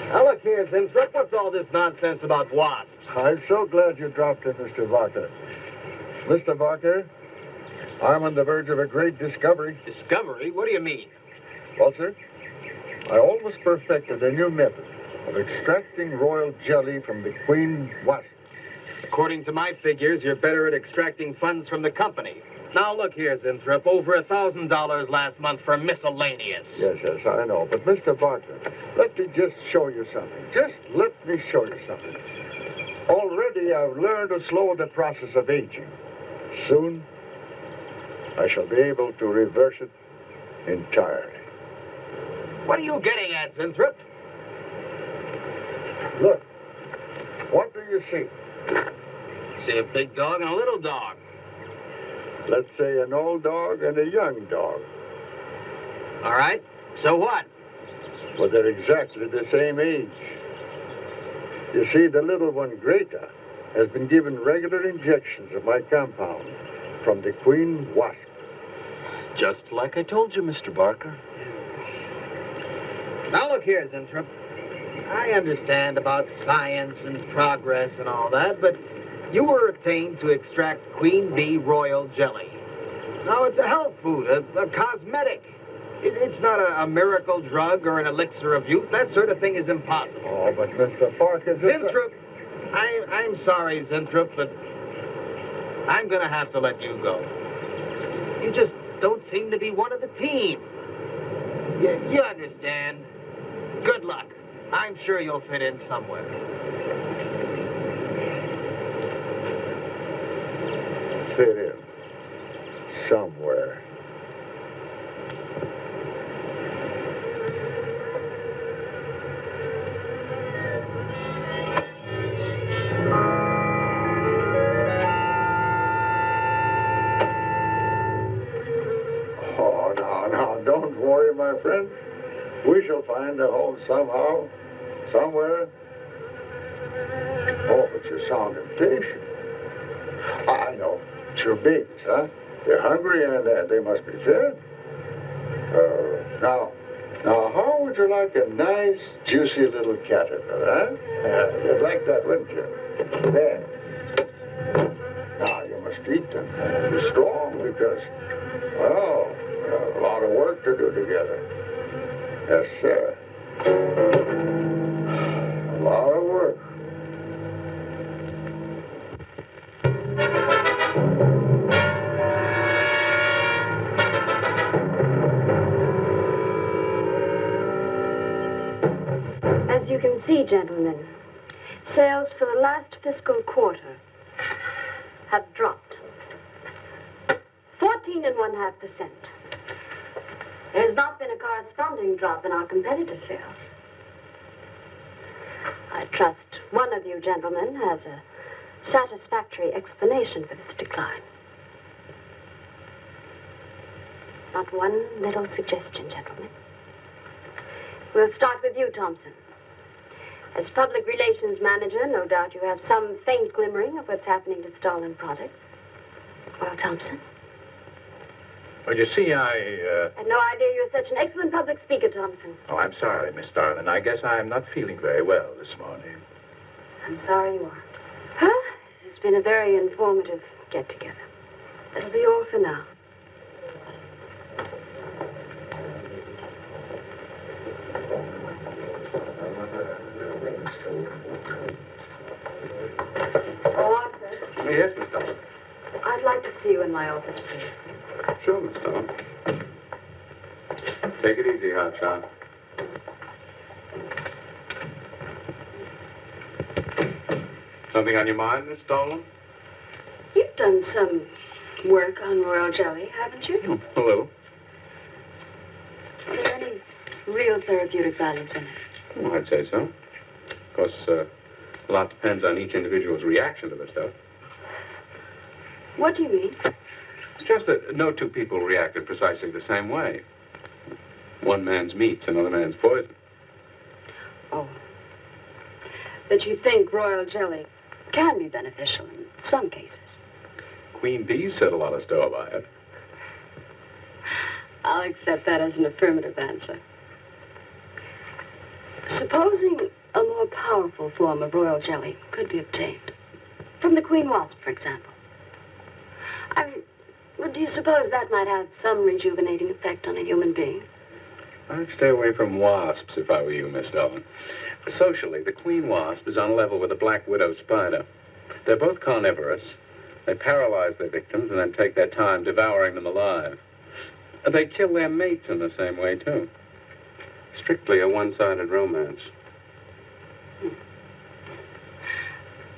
Now look here, Winthrop, what's all this nonsense about wasps? I'm so glad you dropped in, Mr. Barker. Mr. Barker, I'm on the verge of a great discovery. Discovery? What do you mean? Well, sir, I almost perfected a new method of extracting royal jelly from the queen wasp. According to my figures, you're better at extracting funds from the company. Now, look here, Winthrop, over $1,000 last month for miscellaneous. Yes, I know. But, Mr. Barker, let me just show you something. Just let me show you something. Already, I've learned to slow the process of aging. Soon, I shall be able to reverse it entirely. What are you getting at, Winthrop? Look. What do you see? See a big dog and a little dog. Let's say an old dog and a young dog. All right. So what? Well, they're exactly the same age. You see, the little one, Greta, has been given regular injections of my compound from the queen wasp. Just like I told you, Mr. Barker. Now, look here, Winthrop. I understand about science and progress and all that, but you were obtained to extract queen bee royal jelly. Now, it's a health food, a cosmetic. It's not a miracle drug or an elixir of youth. That sort of thing is impossible. Oh, but Mr. Parker... Winthrop, I'm sorry, Winthrop, but I'm going to have to let you go. You just don't seem to be one of the team. You understand. Good luck. I'm sure you'll fit in somewhere. Fit in. Somewhere. Oh, now, don't worry, my friend. We shall find a home somehow, somewhere. Oh, but you sound impatient. I know. It's your babies, huh? They're hungry and they must be fed. Now, how would you like a nice, juicy little caterpillar, huh? You'd like that, wouldn't you? There. Now, you must eat them. Be strong because, well, a lot of work to do together. Yes, sir. A lot of work. As you can see, gentlemen, sales for the last fiscal quarter have dropped 14.5%. There has not been a corresponding drop in our competitor sales. I trust one of you gentlemen has a satisfactory explanation for this decline. Not one little suggestion, gentlemen. We'll start with you, Thompson. As public relations manager, no doubt you have some faint glimmering of what's happening to stolen products. Well, Thompson? Well, you see, I had no idea you were such an excellent public speaker, Thompson. Oh, I'm sorry, Miss Starlin. I guess I'm not feeling very well this morning. I'm sorry you are. Huh? It's been a very informative get-together. That'll be all for now. Oh, Arthur. Yes, Miss Starlin. I'd like to see you in my office, please. Sure, Miss Starlin. Take it easy, Hotshot. Something on your mind, Miss Starlin? You've done some work on royal jelly, haven't you? A little. Are there any real therapeutic values in it? Well, I'd say so. Of course, a lot depends on each individual's reaction to the stuff. What do you mean? It's just that no two people reacted precisely the same way. One man's meat's another man's poison. Oh. That you think royal jelly can be beneficial in some cases. Queen bees set a lot of store by it. I'll accept that as an affirmative answer. Supposing a more powerful form of royal jelly could be obtained. From the queen wasp, for example. Do you suppose that might have some rejuvenating effect on a human being? I'd stay away from wasps if I were you, Miss Starlin. Socially, the queen wasp is on a level with the black widow spider. They're both carnivorous. They paralyze their victims and then take their time devouring them alive. They kill their mates in the same way, too. Strictly a one-sided romance.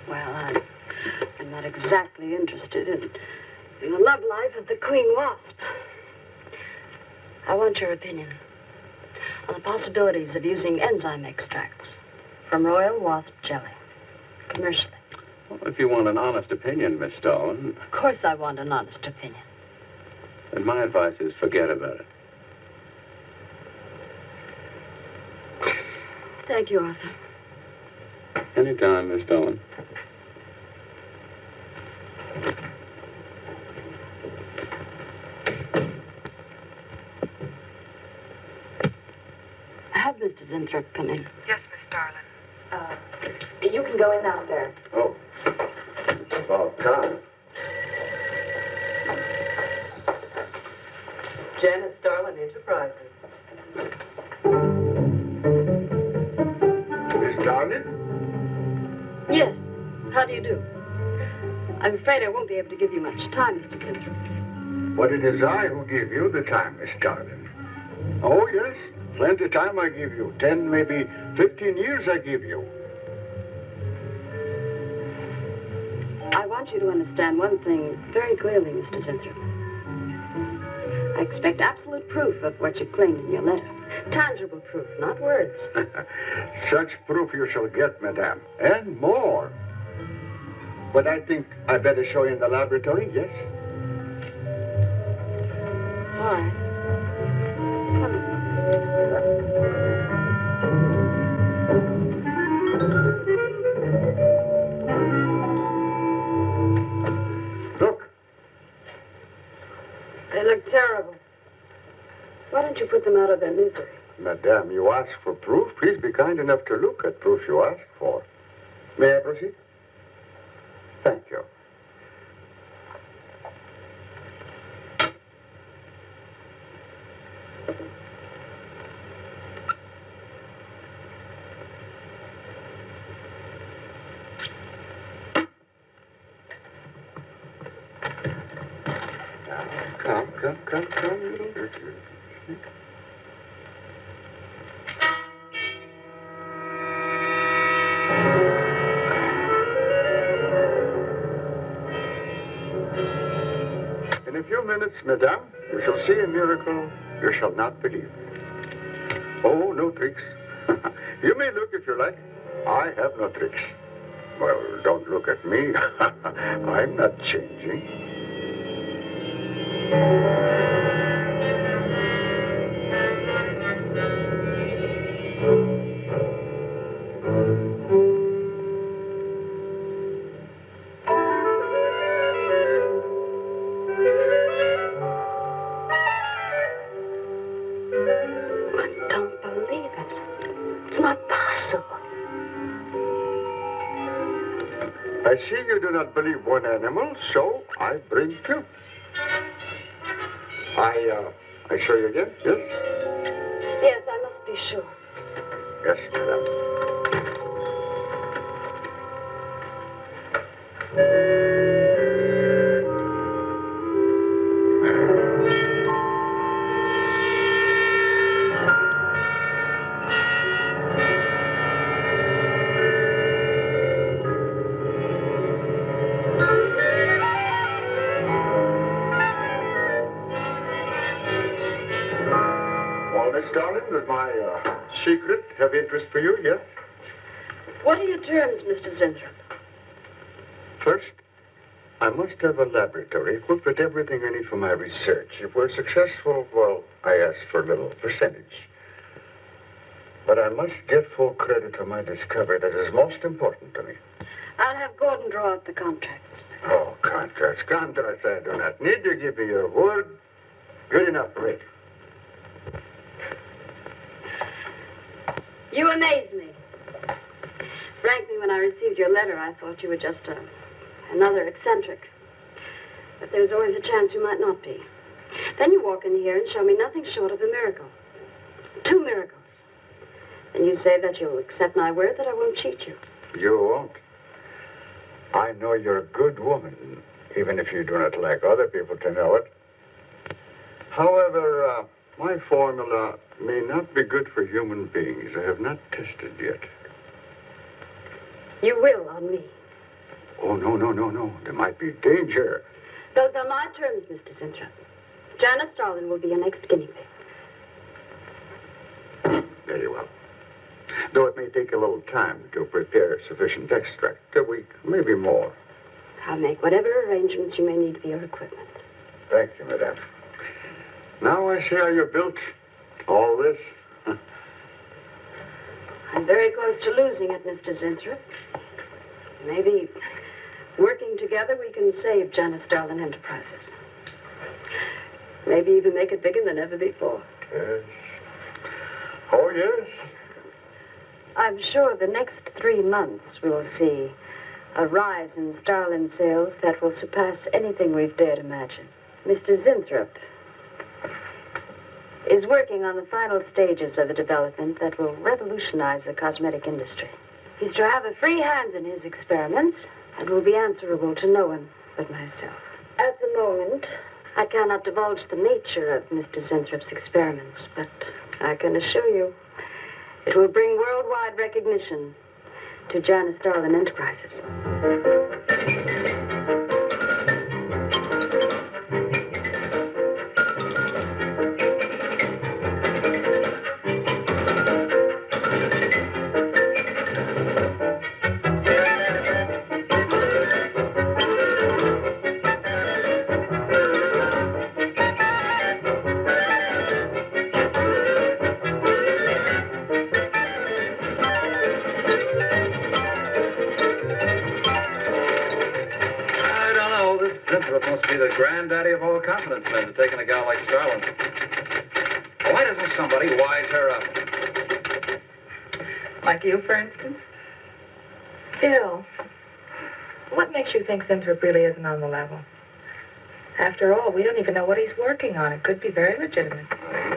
Well, I'm not exactly interested in the love life of the queen wasp. I want your opinion on the possibilities of using enzyme extracts from royal wasp jelly, commercially. Well, if you want an honest opinion, Miss Starlin... Of course I want an honest opinion. Then my advice is forget about it. Thank you, Arthur. Anytime, Miss Starlin. Have Mr. Zinthrop come in. Yes, Miss Starlin. You can go in now, sir. Oh, it's about time. Janet Starlin Enterprises. Miss Starlin? Yes. How do you do? I'm afraid I won't be able to give you much time, Mr. Zinthrop. But it is I who give you the time, Miss Starlin. Oh, yes. Plenty of time I give you. 10, maybe 15 years I give you. I want you to understand one thing very clearly, Mr. Zinthrop. I expect absolute proof of what you claimed in your letter. Tangible proof, not words. Such proof you shall get, madame. And more. But I think I better show you in the laboratory, yes? All right. Come on. Look. They look terrible. Why don't you put them out of their misery? Madame, you ask for proof. Please be kind enough to look at proof you ask for. May I proceed? Thank you. Come, little Gertrude. In a few minutes, madame, you shall see a miracle you shall not believe. Oh, no tricks. You may look if you like. I have no tricks. Well, don't look at me. I'm not changing. I see you do not believe one animal, so I bring two. I show you again, yes? Yes, I must be sure. Yes, madam. Well, Miss Darling, does my secret have interest for you, yes? What are your terms, Mr. Zinthrop? First, I must have a laboratory equipped with everything I need for my research. If we're successful, well, I ask for a little percentage. But I must get full credit for my discovery. That is most important to me. I'll have Gordon draw up the contracts. Oh, contracts. Contracts I do not need. You give me your word. Good enough for me. You amaze me. Frankly, when I received your letter, I thought you were just another eccentric. But there's always a chance you might not be. Then you walk in here and show me nothing short of a miracle. 2 miracles. And you say that you'll accept my word that I won't cheat you. You won't. I know you're a good woman, even if you do not like other people to know it. However, my formula may not be good for human beings. I have not tested yet. You will on me. Oh, no. There might be danger. Those are my terms, Mr. Zinthrop. Janice Starlin will be your next guinea pig. Very well. Though it may take a little time to prepare sufficient extract, a week, maybe more. I'll make whatever arrangements you may need for your equipment. Thank you, madame. Now I see how you're built. All this. I'm very close to losing it, Mr. Zinthrop. Maybe working together we can save Janice Starlin Enterprises. Maybe even make it bigger than ever before. Yes. Oh, yes. I'm sure the next 3 months we'll see a rise in Starlin sales that will surpass anything we've dared imagine. Mr. Zinthrop is working on the final stages of a development that will revolutionize the cosmetic industry. He's to have a free hand in his experiments and will be answerable to no one but myself. At the moment, I cannot divulge the nature of Mr. Zinthrop's experiments, but I can assure you it will bring worldwide recognition to Janice Starlin Enterprises. Must be the granddaddy of all confidence men to take in a gal like Starlin. Why doesn't somebody wise her up? Like you, for instance? Phil, what makes you think Zinthrop really isn't on the level? After all, we don't even know what he's working on. It could be very legitimate.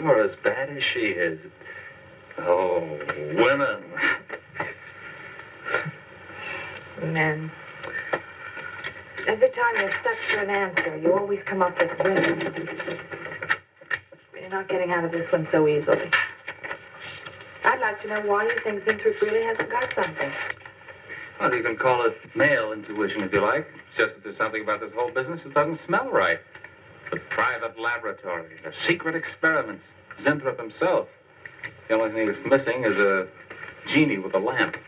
You're as bad as she is. Oh, women. Men. Every time you're stuck for an answer, you always come up with women. You're not getting out of this one so easily. I'd like to know why you think Zinthrop really hasn't got something. Well, you can call it male intuition if you like. It's just that there's something about this whole business that doesn't smell right. The private laboratory, the secret experiments, Zinthrop himself. The only thing that's missing is a genie with a lamp.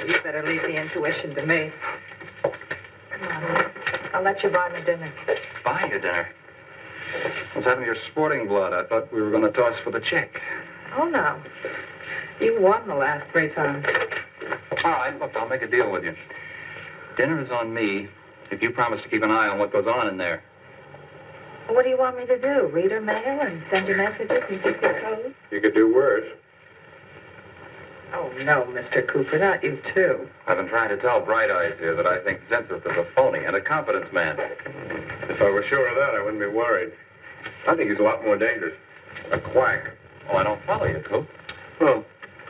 You better leave the intuition to me. Come on. I'll let you buy me dinner. Buy you dinner? What's happened to your sporting blood? I thought we were going to toss for the check. Oh, no. You won the last 3 times. All right, look, I'll make a deal with you. Dinner is on me if you promise to keep an eye on what goes on in there. What do you want me to do? Read her mail and send you messages and keep your code? You could do worse. Oh, no, Mr. Cooper, not you, too. I've been trying to tell Bright Eyes here that I think Zenthrop is a phony and a confidence man. If I were sure of that, I wouldn't be worried. I think he's a lot more dangerous. A quack. Oh, I don't follow you, Coop. Well,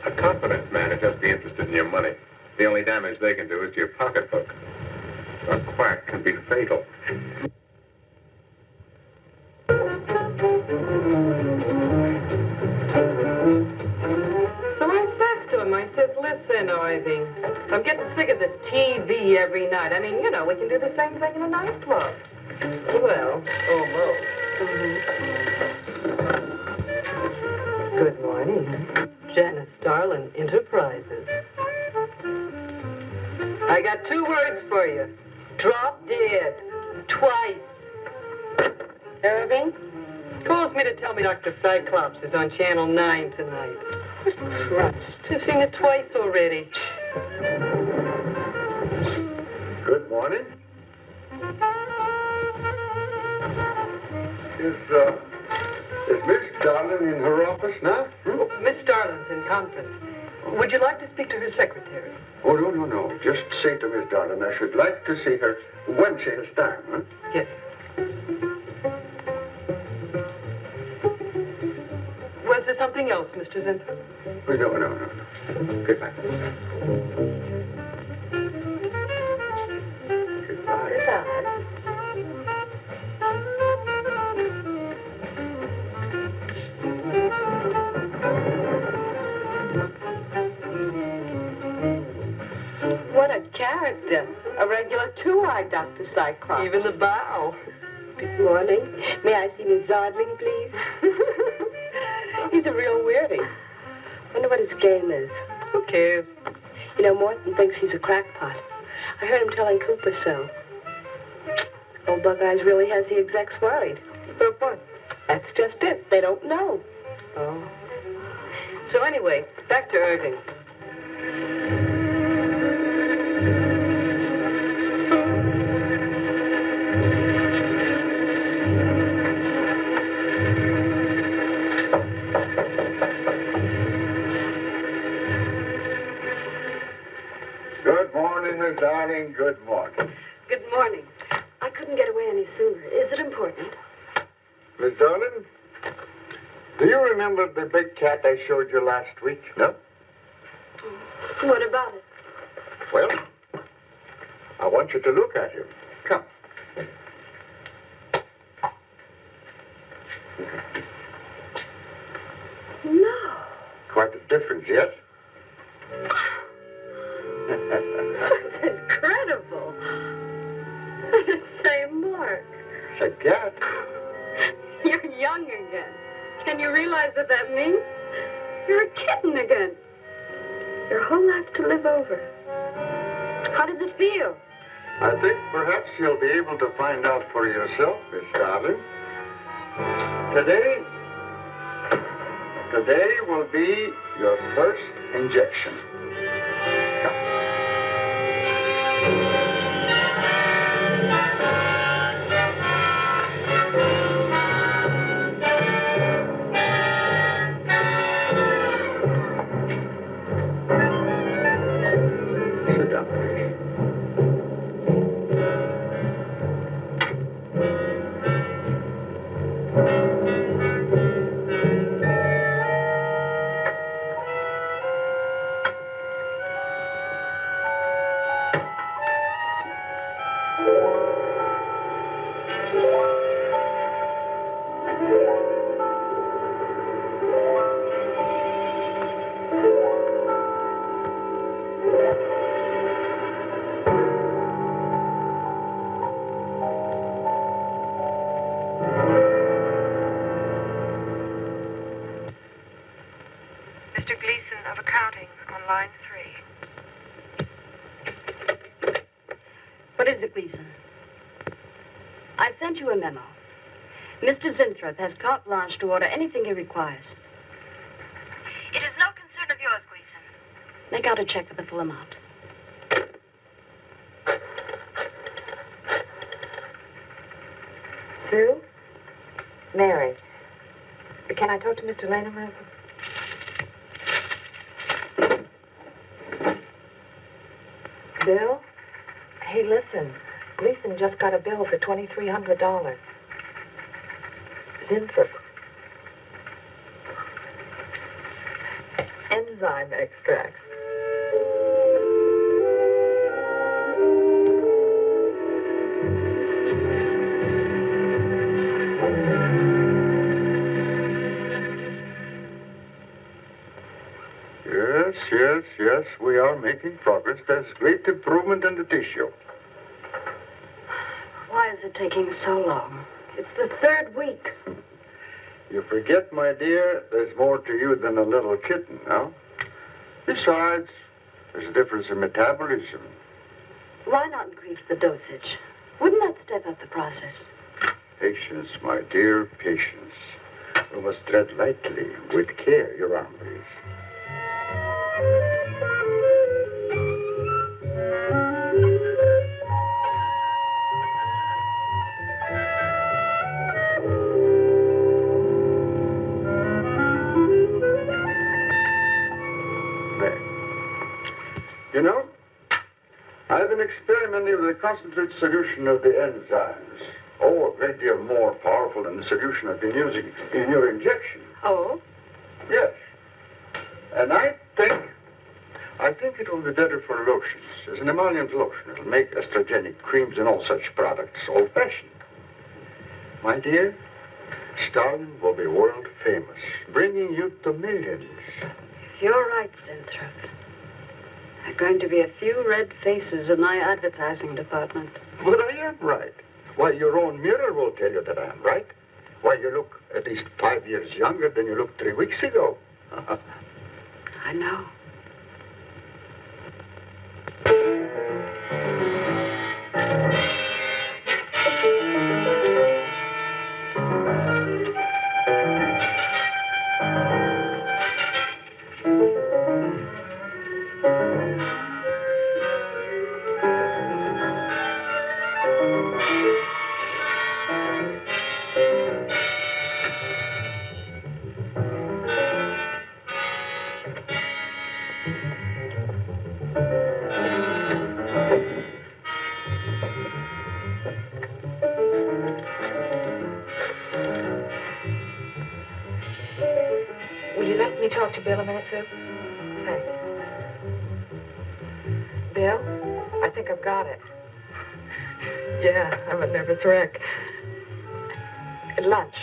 a confidence man would just be interested in your money. The only damage they can do is to your pocketbook. A quack can be fatal. So I says to him, I says, listen, Ivy, I'm getting sick of this TV every night. I mean, you know, we can do the same thing in a nightclub. Well, almost. Good morning. Janice Starlin, Enterprises. I got 2 words for you. Drop dead. Twice. Irving calls me to tell me Dr. Cyclops is on Channel 9 tonight. Christ, I've seen it twice already. Good morning. Is Miss Darlin in her office now? Oh, Miss Starlin's in conference. Would you like to speak to her secretary? Oh, no. Just say to Miss Darlin I should like to see her when she has time, huh? Yes. Was there something else, Mr. Zenthrop? Oh, no. Goodbye. Goodbye. What a character. A regular two-eyed Dr. Cyclops. Even the bow. Good morning. May I see Miss Zardling, please? He's a real weirdie. Wonder what his game is. Who cares? You know, Morton thinks he's a crackpot. I heard him telling Cooper so. Old Buckeyes really has the execs worried. But what? That's just it. They don't know. Oh. So anyway, back to Irving. Good morning, Miss Darling. Good morning. Good morning. I couldn't get away any sooner. Is it important? Miss Darlin, do you remember the big cat I showed you last week? No? What about it? Well, I want you to look at him. Come. No. Quite a difference, yes? That's incredible. The same mark. It's a cat. You're young again. Can you realize what that means? You're a kitten again. Your whole life to live over. How does it feel? I think perhaps you'll be able to find out for yourself, Miss Darling. Today will be your first injection. Sit down, please. Mr. Gleason of accounting on line 3. What is it, Gleason? I sent you a memo. Mr. Zinthrop has carte blanche to order anything he requires. It is no concern of yours, Gleason. Make out a check for the full amount. Sue? Mary. Can I talk to Mr. Lanham? Bill? Hey, listen. Gleason just got a bill for $2,300. Zinthrop. Enzyme extract. Yes, we are making progress. There's great improvement in the tissue. Why is it taking so long? It's the third week. You forget, my dear, there's more to you than a little kitten, no? Besides, there's a difference in metabolism. Why not increase the dosage? Wouldn't that step up the process? Patience, my dear, patience. We must tread lightly, with care. Your arm, please. You know, I've been experimenting with a concentrated solution of the enzymes. Oh, a great deal more powerful than the solution I've been using in your injection. Oh? Yes. And I think it will be better for lotions. As an emollient lotion, it'll make estrogenic creams and all such products old-fashioned. My dear, Stalin will be world famous, bringing you to millions. You're right, Zinthrop. There are going to be a few red faces in my advertising department. But I am right. Why, your own mirror will tell you that I am right. Why, you look at least 5 years younger than you looked 3 weeks ago. I know. Will you let me talk to Bill a minute, Sue? Thanks. Bill, I think I've got it. Yeah, I'm a nervous wreck. At lunch.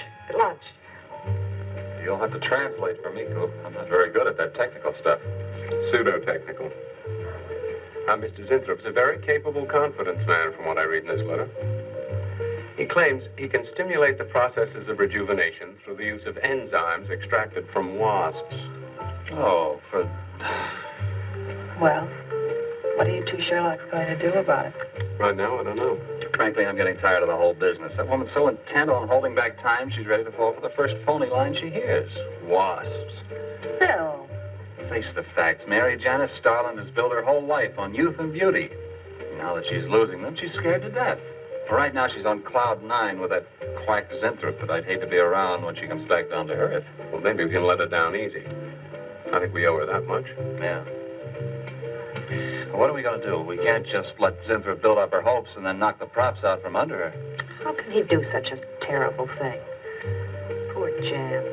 You'll have to translate for me, Coop. I'm not very good at that technical stuff. Pseudo-technical. Mr. Zinthrop's a very capable confidence man, from what I read in this letter. He claims he can stimulate the processes of rejuvenation through the use of enzymes extracted from wasps. Oh, Well, what are you two Sherlocks going to do about it? Right now, I don't know. Frankly, I'm getting tired of the whole business. That woman's so intent on holding back time, she's ready to fall for the first phony line she hears. Wasps. Bill. Face the facts. Mary Janice Starland has built her whole life on youth and beauty. Now that she's losing them, she's scared to death. Right now, she's on cloud 9 with that quack Zinthrop that I'd hate to be around when she comes back down to earth. Well, maybe we can let her down easy. I think we owe her that much. Yeah. Well, what are we going to do? We can't just let Zinthrop build up her hopes and then knock the props out from under her. How can he do such a terrible thing? Poor Jan.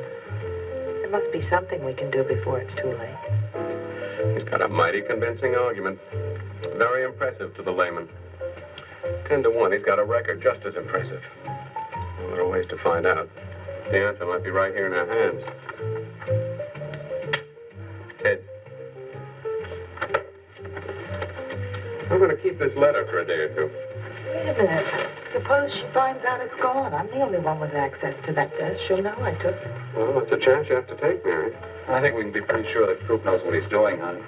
There must be something we can do before it's too late. He's got a mighty convincing argument. Very impressive to the layman. 10 to 1, he's got a record just as impressive. There are ways to find out. The answer might be right here in our hands. Ted. I'm going to keep this letter for a day or two. Wait a minute. Suppose she finds out it's gone. I'm the only one with access to that desk. She'll know I took it. Well, that's a chance you have to take, Mary. I think we can be pretty sure that Coop knows what he's doing, honey.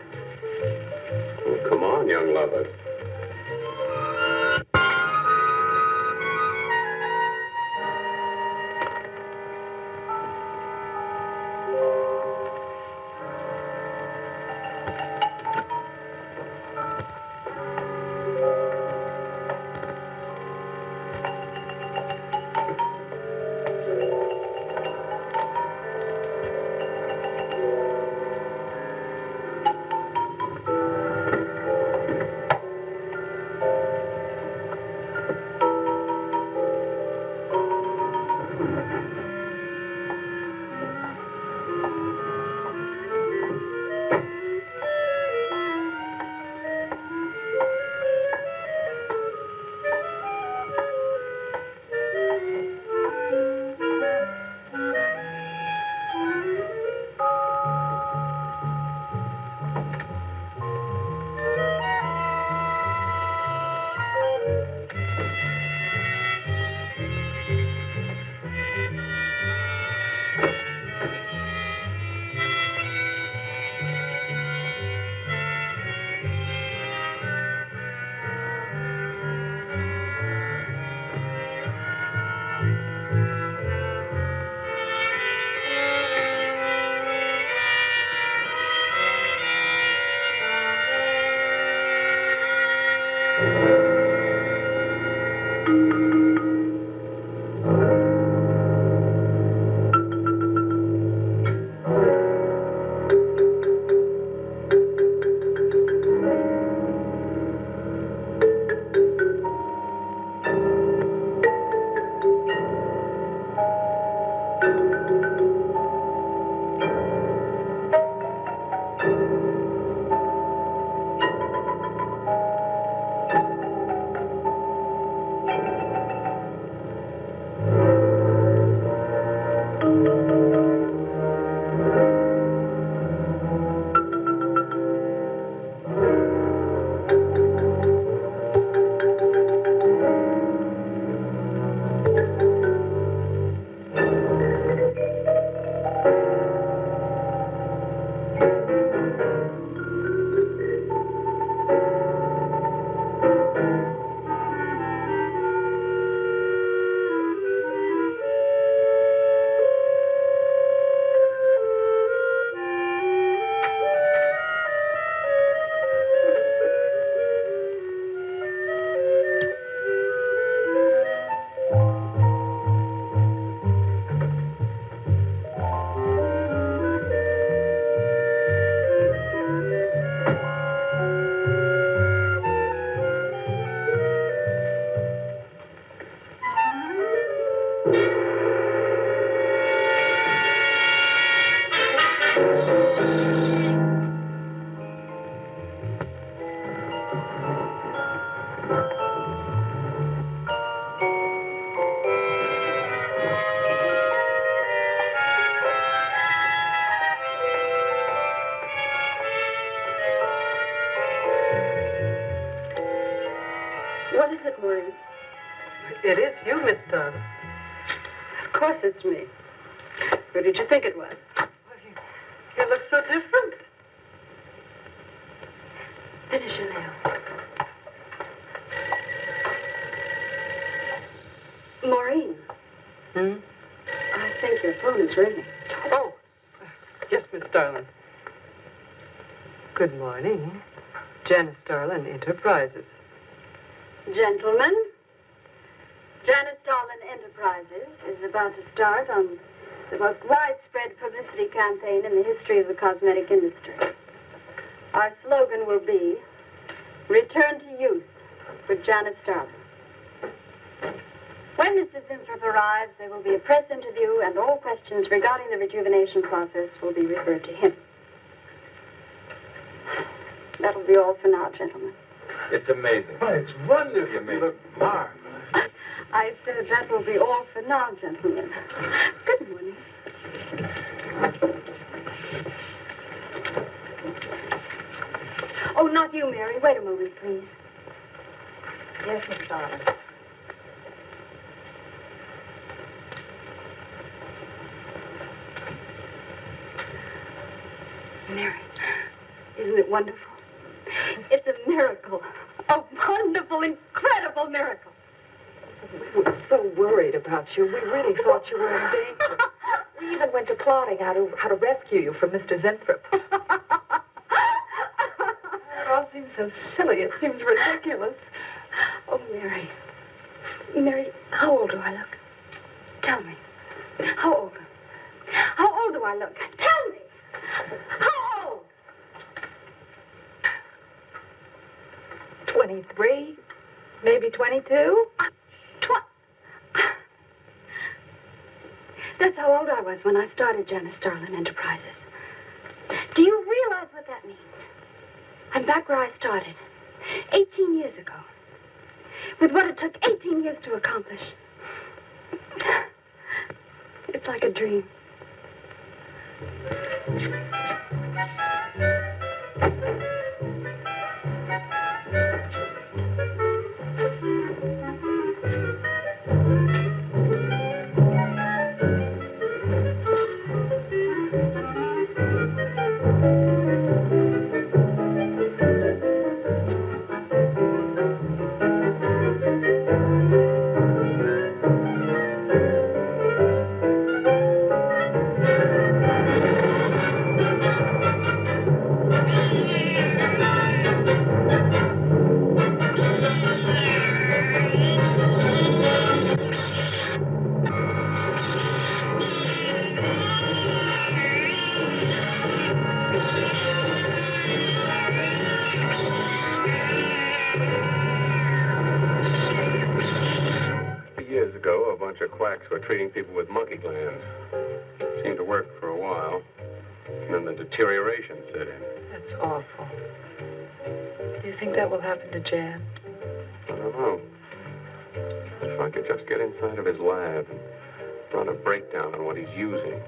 Well, come on, young lovers. What is it, Maureen? It is you, Miss Darling. Of course it's me. Who did you think it was? You look so different. Finish your nails. Maureen. I think your phone is ringing. Oh, yes, Miss Darling. Good morning. Janice Darlin Enterprises. Gentlemen, Janice Darlin Enterprises is about to start on the most widespread publicity campaign in the history of the cosmetic industry. Our slogan will be, Return to Youth with Janice Darlin. When Mr. Zinthrop arrives, there will be a press interview, and all questions regarding the rejuvenation process will be referred to him. That'll be all for now, gentlemen. It's amazing. Why, it's wonderful. You look marvelous. I said that will be all for now, gentlemen. Good morning. Oh, not you, Mary. Wait a moment, please. Yes, Miss Darlin. Mary, isn't it wonderful? It's a miracle. A wonderful, incredible miracle. We were so worried about you. We really thought you were in danger. We even went to plotting how to rescue you from Mr. Zinthrop. It all seems so silly. It seems ridiculous. Oh, Mary. Mary, how old do I look? Tell me. How old? How old do I look? Tell me. How old? 23, maybe 22. That's how old I was when I started Janice Darlin Enterprises. Do you realize what that means? I'm back where I started, 18 years ago, with what it took 18 years to accomplish. It's like a dream. Years ago, a bunch of quacks were treating people with monkey glands. Seemed to work for a while. And then the deterioration set in. That's awful. Do you think that will happen to Jan? I don't know. If I could just get inside of his lab and run a breakdown on what he's using.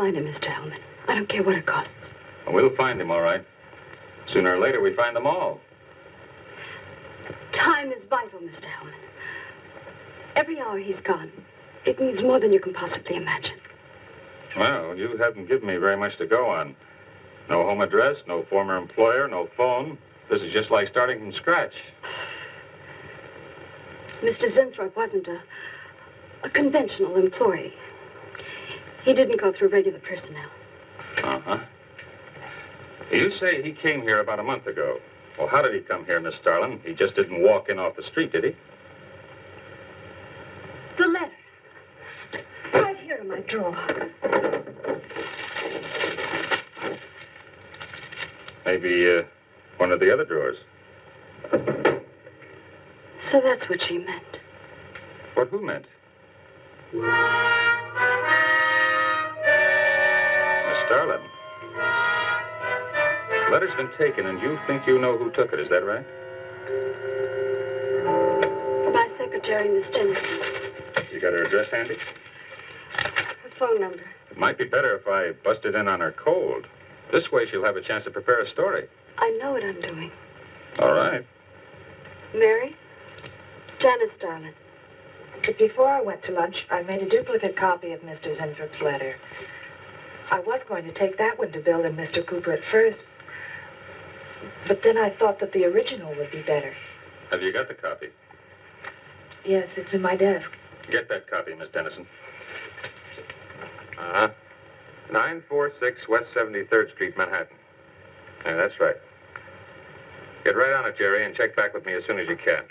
find him, Mr. Hellman. I don't care what it costs. Well, we'll find him, all right. Sooner or later, we find them all. Time is vital, Mr. Hellman. Every hour he's gone, it means more than you can possibly imagine. Well, you haven't given me very much to go on. No home address, no former employer, no phone. This is just like starting from scratch. Mr. Zinthrop wasn't a conventional employee. He didn't go through regular personnel. Uh-huh. You say he came here about a month ago. Well, how did he come here, Miss Starlin? He just didn't walk in off the street, did he? The letter. Right here in my drawer. Maybe one of the other drawers. So that's what she meant. What who meant? Miss Starlin. The letter's been taken, and you think you know who took it. Is that right? My secretary, Miss Dennison. You got her address handy? Her phone number. It might be better if I busted in on her cold. This way she'll have a chance to prepare a story. I know what I'm doing. All right. Mary? Janice Starlin. But before I went to lunch, I made a duplicate copy of Mr. Zinthrup's letter. I was going to take that one to Bill and Mr. Cooper at first, but then I thought that the original would be better. Have you got the copy? Yes, it's in my desk. Get that copy, Miss Dennison. Uh-huh. 946 West 73rd Street, Manhattan. Yeah, that's right. Get right on it, Jerry, and check back with me as soon as you can.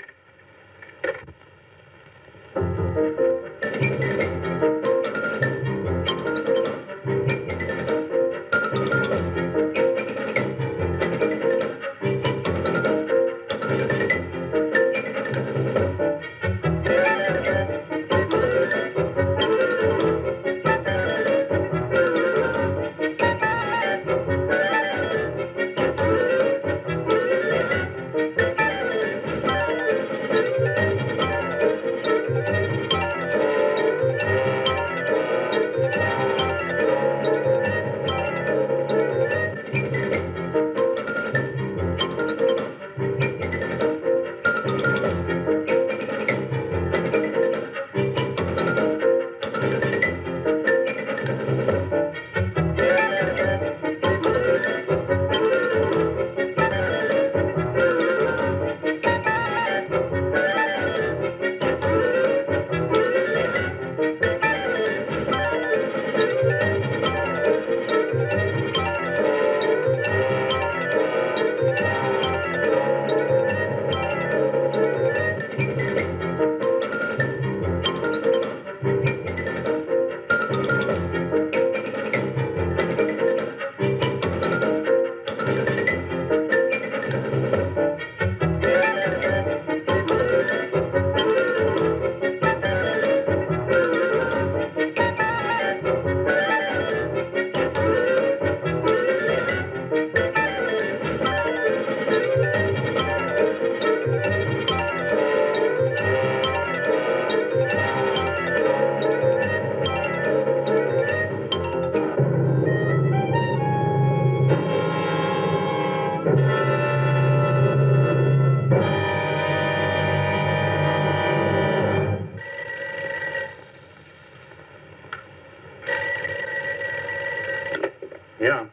Yeah.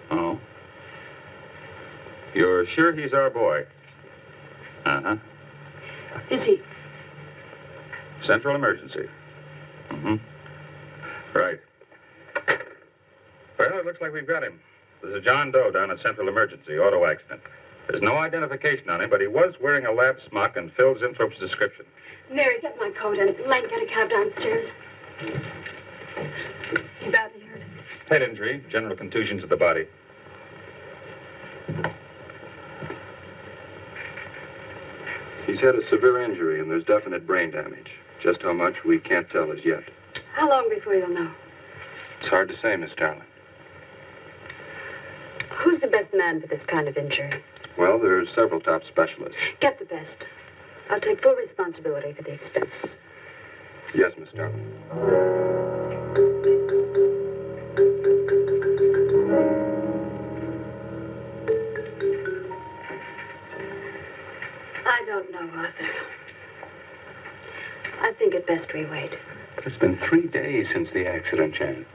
Oh. You're sure he's our boy? Uh-huh. Is he? Central emergency. Mm-hmm. Right. Well, it looks like we've got him. There's a John Doe down at Central Emergency, auto accident. There's no identification on him, but he was wearing a lab smock and filled Zinthrope's description. Mary, get my coat and Lang, get a cab downstairs. Is he badly hurt? Head injury, general contusions of the body. He's had a severe injury, and there's definite brain damage. Just how much, we can't tell as yet. How long before you'll know? It's hard to say, Miss Starlin. Who's the best man for this kind of injury? Well, there are several top specialists. Get the best. I'll take full responsibility for the expenses. Yes, Miss Starlin. since the accident, Jan.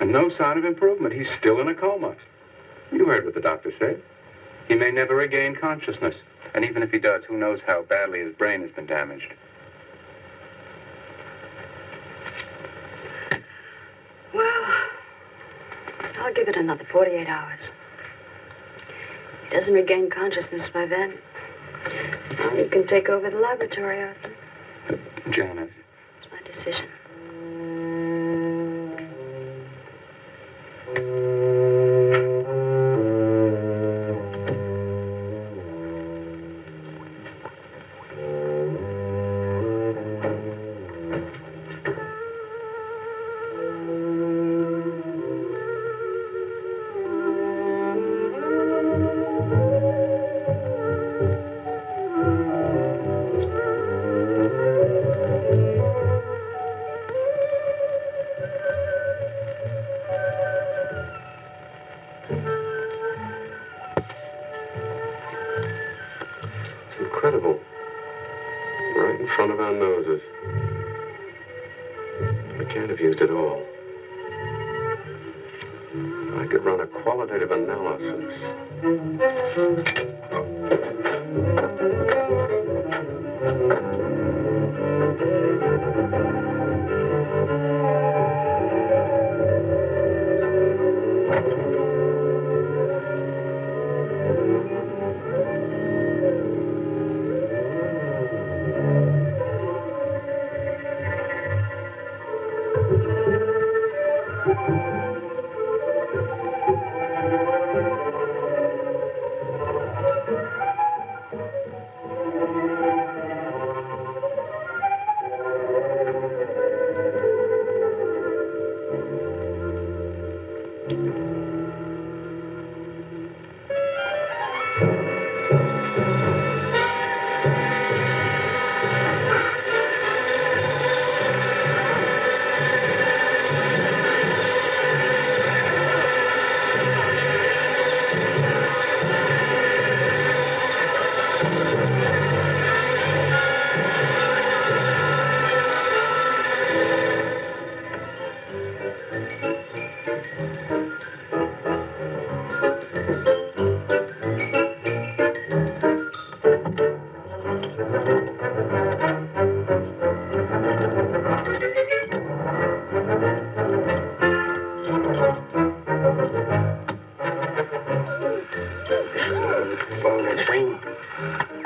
And no sign of improvement. He's still in a coma. You heard what the doctor said. He may never regain consciousness. And even if he does, who knows how badly his brain has been damaged. Well, I'll give it another 48 hours. If he doesn't regain consciousness by then, well, you can take over the laboratory, Arthur. Janet. It's my decision. Incredible. Right in front of our noses. We can't have used it all. I could run a qualitative analysis.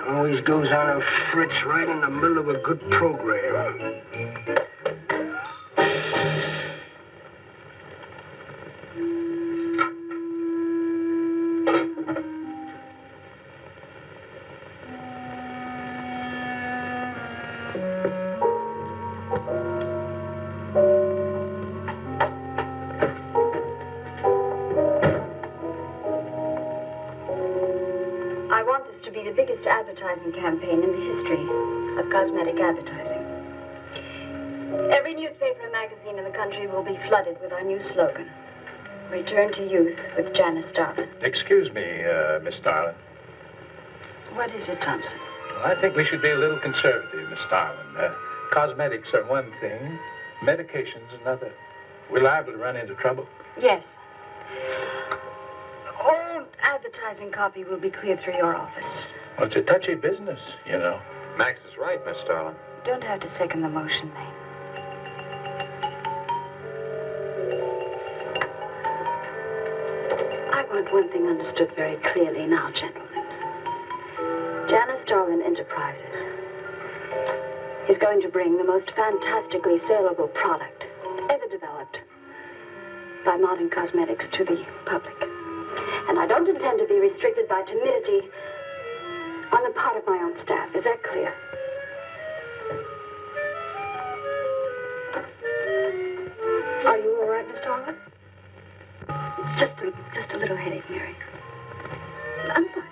Always goes on a fritz right in the middle of a good program. I want this to be the biggest advertising campaign in the history of cosmetic advertising. Every newspaper and magazine in the country will be flooded with our new slogan, Return to Youth with Janice Starlin. Excuse me, Miss Starlin. What is it, Thompson? I think we should be a little conservative, Miss Starlin. Cosmetics are one thing, medications another. We're liable to run into trouble. Yes. All advertising copy will be cleared through your office. Well, it's a touchy business, you know. Max is right, Miss Starlin. Don't have to second the motion, Lane. I want one thing understood very clearly now, gentlemen. Janice Starlin Enterprises is going to bring the most fantastically saleable product ever developed by modern cosmetics to the public. And I don't intend to be restricted by timidity on the part of my own staff. Is that clear? Are you all right, Miss Starlin? Just a little headache, Mary. I'm fine.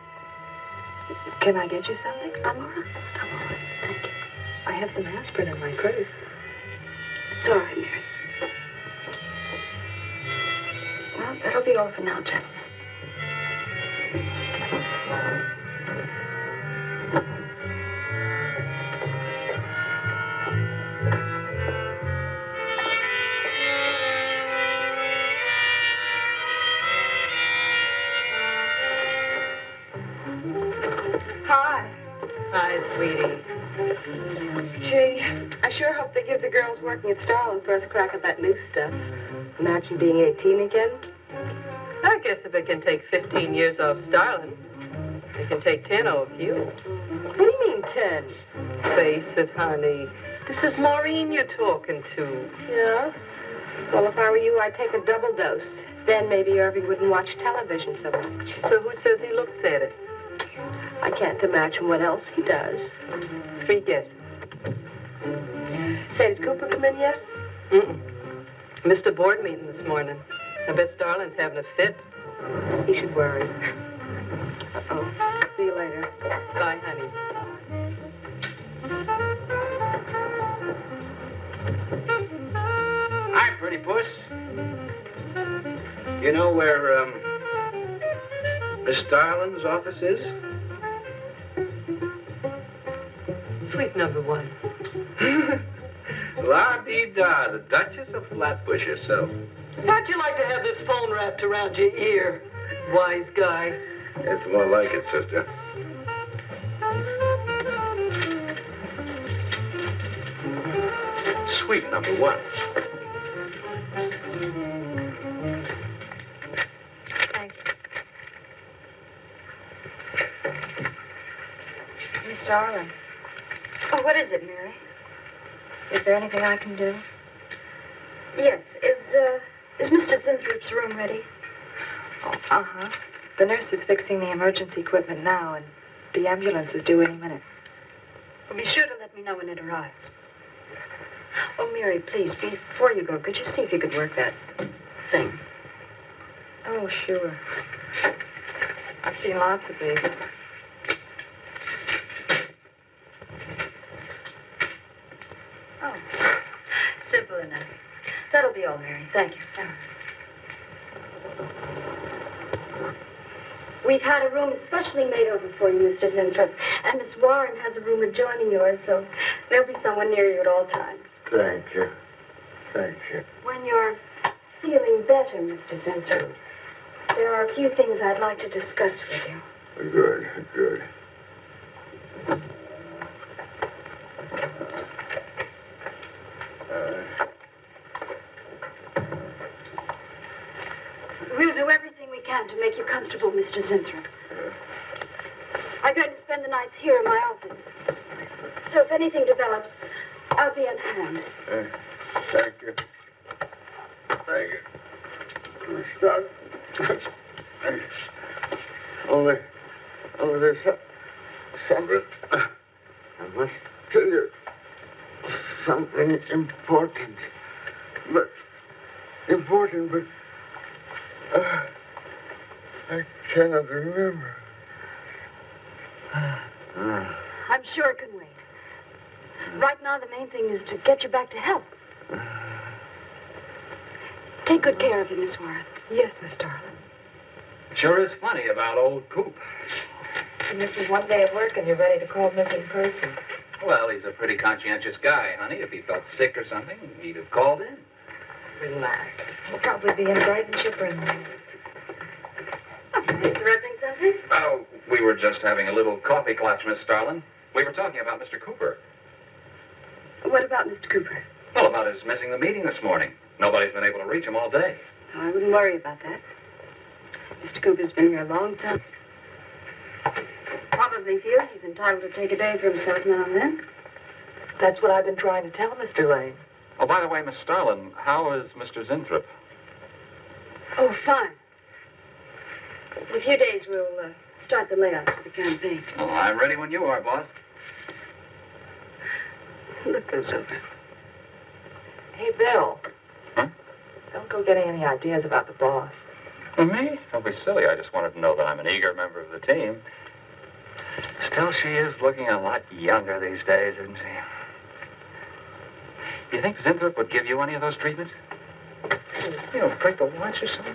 Can I get you something? I'm all right. I'm all right. Thank you. I have some aspirin in my purse. It's all right, Mary. Well, that'll be all for now, gentlemen. Gee, I sure hope they give the girls working at Starland first crack at that new stuff. Imagine being 18 again. I guess if it can take 15 years off Starland, it can take 10 off you. What do you mean, 10? Face it, honey. This is Maureen you're talking to. Yeah? Well, if I were you, I'd take a double dose. Then maybe Irving wouldn't watch television so much. So who says he looks at it? I can't imagine what else he does. 3 guesses. Say, did Cooper come in yet? Missed a board meeting this morning. I bet Starlin's having a fit. He should worry. Uh-oh. See you later. Bye, honey. Hi, pretty puss. You know where, Miss Starlin's office is? Suite number 1. La-dee-da, the Duchess of Flatbush herself. How'd you like to have this phone wrapped around your ear, wise guy? It's more like it, sister. Suite number 1. Thank you. Miss Darling. Oh, what is it, Mary? Is there anything I can do? Yes. Is Mr. Zinthrop's room ready? Oh, uh-huh. The nurse is fixing the emergency equipment now, and the ambulance is due any minute. Well, be sure to let me know when it arrives. Oh, Mary, please, before you go, could you see if you could work that thing? Oh, sure. I've seen lots of these. Oh, simple enough. That'll be all, Mary. Thank you. We've had a room especially made over for you, Mr. Zinthrop. And Miss Warren has a room adjoining yours, so there'll be someone near you at all times. Thank you. Thank you. When you're feeling better, Mr. Zinthrop, there are a few things I'd like to discuss with you. Good, good. We'll do everything we can to make you comfortable, Mr. Zinthrop. I'm going to spend the nights here in my office. So if anything develops, I'll be on hand. Thank you. Thank you. Stop. Only there's something. I must tell you something important. But I cannot remember. I'm sure it can wait. Right now, the main thing is to get you back to health. Take good care of him, Miss Warren. Yes, Miss Darling. Sure is funny about old Coop. And this is one day at work and you're ready to call missing person. Well, he's a pretty conscientious guy, honey. If he felt sick or something, he'd have called in. Relax. He'll probably be in bright and chipper in the morning. Interrupting something? Oh, we were just having a little coffee clutch, Miss Starlin. We were talking about Mr. Cooper. What about Mr. Cooper? Well, about his missing the meeting this morning. Nobody's been able to reach him all day. Oh, I wouldn't worry about that. Mr. Cooper's been here a long time. Probably feels he's entitled to take a day for himself now and then. That's what I've been trying to tell Mr. Lane. Oh, by the way, Miss Starlin, how is Mr. Zinthrop? Oh, fine. In a few days, we'll start the layouts for the campaign. Oh, I'm ready when you are, boss. Look goes over. Hey, Bill. Huh? Don't go getting any ideas about the boss. Me? Don't be silly. I just wanted to know that I'm an eager member of the team. Still, she is looking a lot younger these days, isn't she? You think Zinthrop would give you any of those treatments? You know, break the watch or something?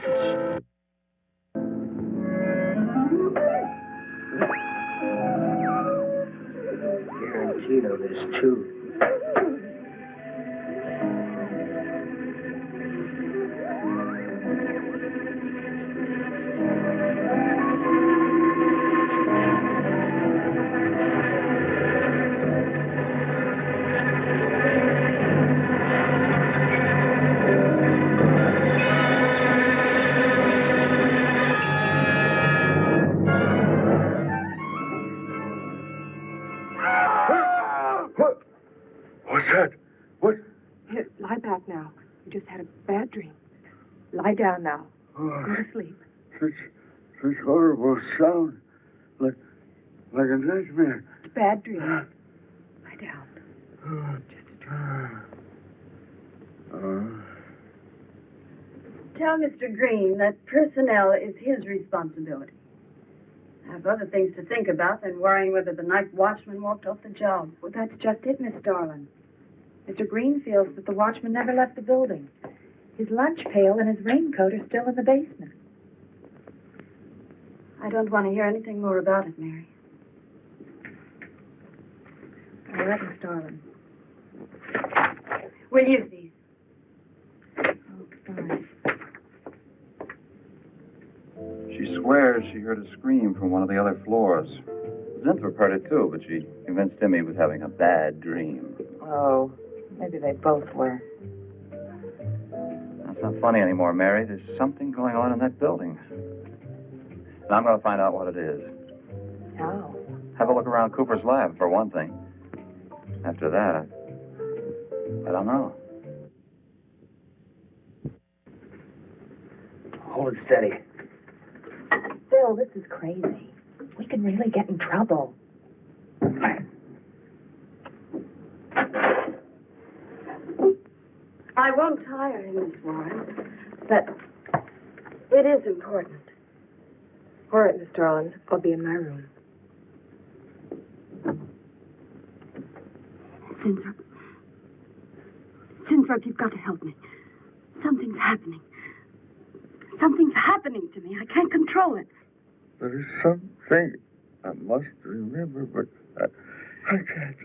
Guaranteed of this, too. Lie down now. Oh, Go to sleep. such horrible sound. Like a nightmare. It's a bad dream. Lie down. Just a dream. Tell Mr. Green that personnel is his responsibility. I have other things to think about than worrying whether the night watchman walked off the job. Well, that's just it, Miss Starlin. Mr. Green feels that the watchman never left the building. His lunch pail and his raincoat are still in the basement. I don't want to hear anything more about it, Mary. All right, Miss Starlin. We'll use these. Oh, fine. She swears she heard a scream from one of the other floors. Zinthrop heard it too, but she convinced him he was having a bad dream. Oh, maybe they both were. That's not funny anymore, Mary. There's something going on in that building. And I'm going to find out what it is. How? Have a look around Cooper's lab, for one thing. After that, I don't know. Hold it steady. Bill, this is crazy. We could really get in trouble. I won't tire him, Miss Warren, but it is important. All right, Miss Starlin. I'll be in my room. Zinthrop, you've got to help me. Something's happening. Something's happening to me. I can't control it. There is something I must remember, but I can't.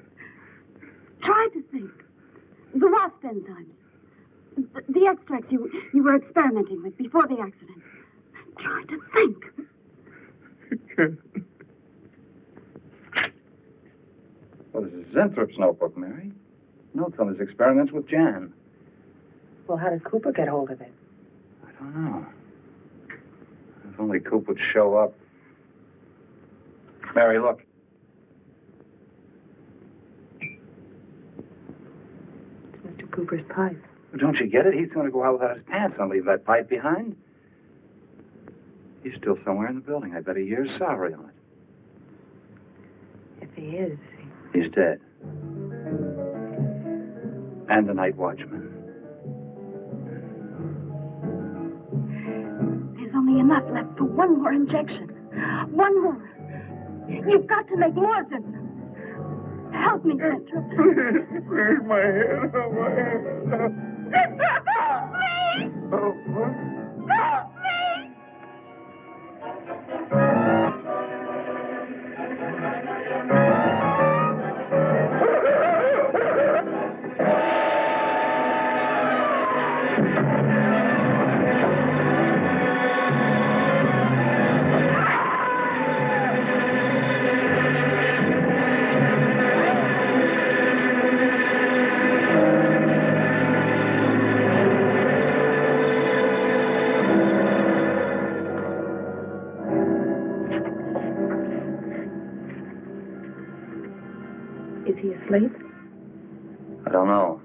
Try to think. The wasp enzymes. The extracts you were experimenting with before the accident. Try to think. Well, this is Zinthrop's notebook, Mary. Notes on his experiments with Jan. Well, how did Cooper get hold of it? I don't know. If only Coop would show up. Mary, look. It's Mr. Cooper's pipe. Well, don't you get it? He's going to go out without his pants and leave that pipe behind. He's still somewhere in the building. I bet a year's salary on it. If he is, he's dead. And the night watchman. There's only enough left for one more injection. One more. You've got to make more, Zinthrop. Help me, Zinthrop. Squeeze my head on my head. Zinthrop, help me! Oh, what? Help me! Is he asleep? I don't know.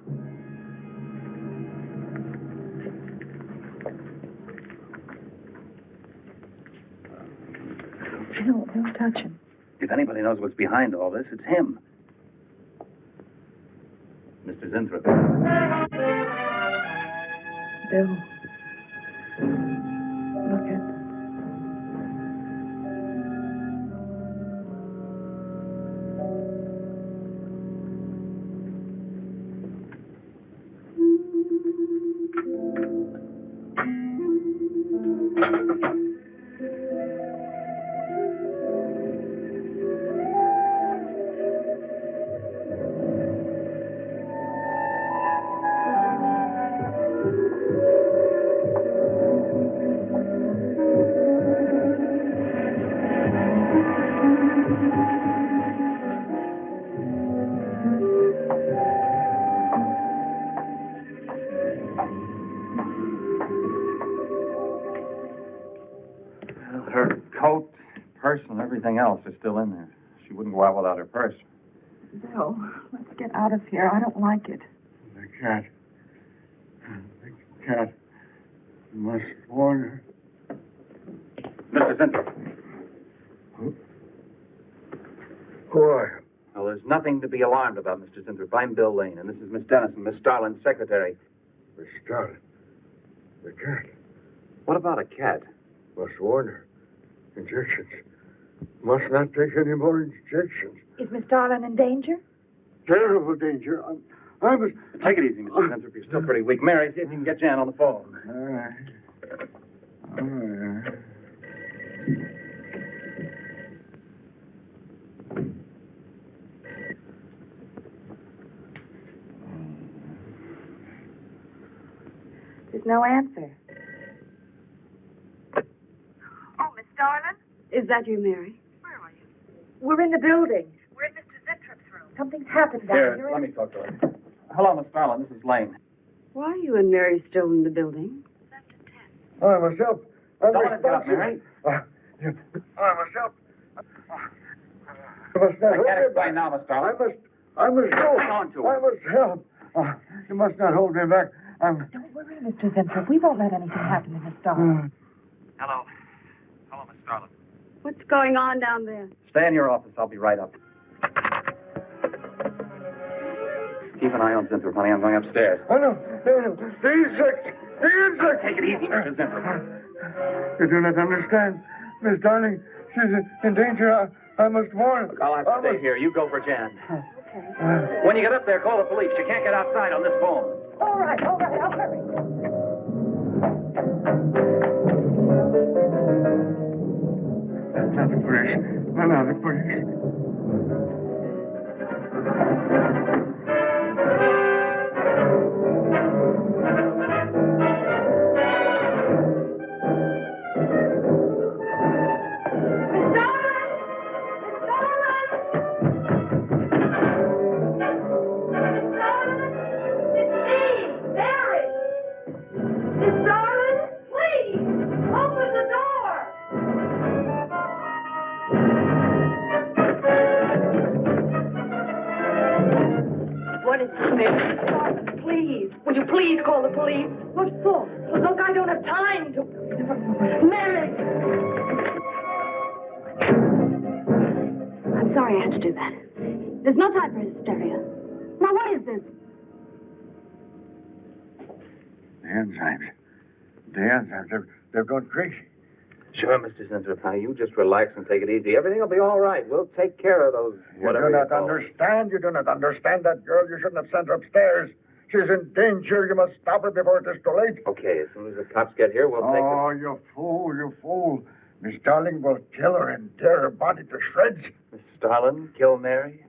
Don't touch him. If anybody knows what's behind all this, it's him. Mr. Zinthrop. Bill. Look at... Her coat, purse, and everything else is still in there. She wouldn't go out without her purse. Bill, let's get out of here. I don't like it. I can't. Must warn her. Mr. Zinthrop. Who are you? Well, there's nothing to be alarmed about, Mr. Zinthrop. I'm Bill Lane, and this is Miss Dennison, Miss Starlin's secretary. Miss Starlin. The cat. What about a cat? Must warn her. Injections. Must not take any more injections. Is Miss Darlin in danger? Terrible danger. I must... Take it easy, Mr. Zinthrop. You're still pretty weak. Mary, see if you can get Jan on the phone. All right. All right. There's no answer. Oh, Miss Darlin? Is that you, Mary? Where are you? We're in the building. We're in Mr. Zintrop's room. Something's happened down Here, here. let me talk to her. Hello, Miss Starlin. This is Lane. Why are you and Mary still in the building? I must help. I Don't let it get up, Mary. I must help. You must not I hold can't me explain back. now, Miss Starlin. I must go. Hang on to her. I must help. You must not hold me back. Don't worry, Mr. Zinthrop. We won't let anything happen to Miss Darlin. Hello. Hello, Miss Starlin. What's going on down there? Stay in your office. I'll be right up. Keep an eye on Zinthrop, honey. I'm going upstairs. Oh, no. The insects. The insects. Take it easy, Mr. Zinthrop. You do not understand. Miss Darling, she's in danger. I must warn her. Look, I'll have to stay here. You go for Jan. Okay. When you get up there, call the police. You can't get outside on this phone. All right. I'll hurry. Not the police. No, not the police. What is it, Mary? Darling, please. Will you please call the police? What for? Look, I don't have time to... Mary! I'm sorry I had to do that. There's no time for hysteria. Now, what is this? The enzymes, they've gone crazy. Sure, Mr. Zinthrop, honey. You just relax and take it easy. Everything will be all right. We'll take care of those... You do not understand. You do not understand that girl. You shouldn't have sent her upstairs. She's in danger. You must stop her before it is too late. Okay, as soon as the cops get here, we'll take her... Oh, you fool, you fool. Miss Darling will kill her and tear her body to shreds. Miss Starlin, kill Mary?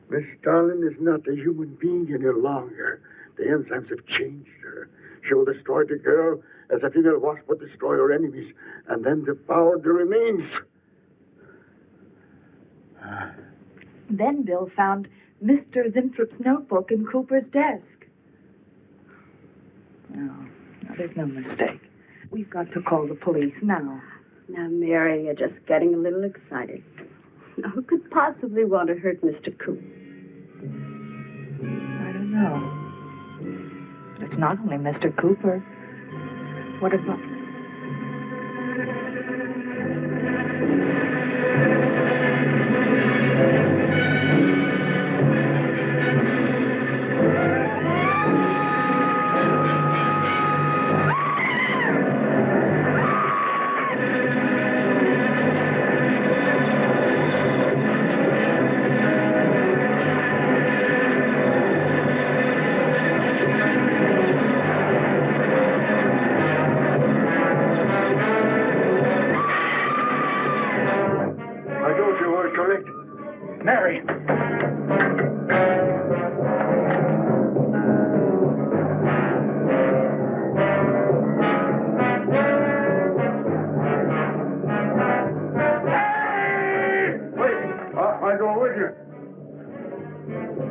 Miss Darling is not a human being any longer. The enzymes have changed her. She will destroy the girl as a female wasp would destroy her enemies, and then devour the remains. Then Bill found Mr. Zinthrop's notebook in Cooper's desk. No, there's no mistake. We've got to call the police now. Now, Mary, you're just getting a little excited. Who could possibly want to hurt Mr. Cooper? I don't know. But it's not only Mr. Cooper. What about... Mary! I go with you.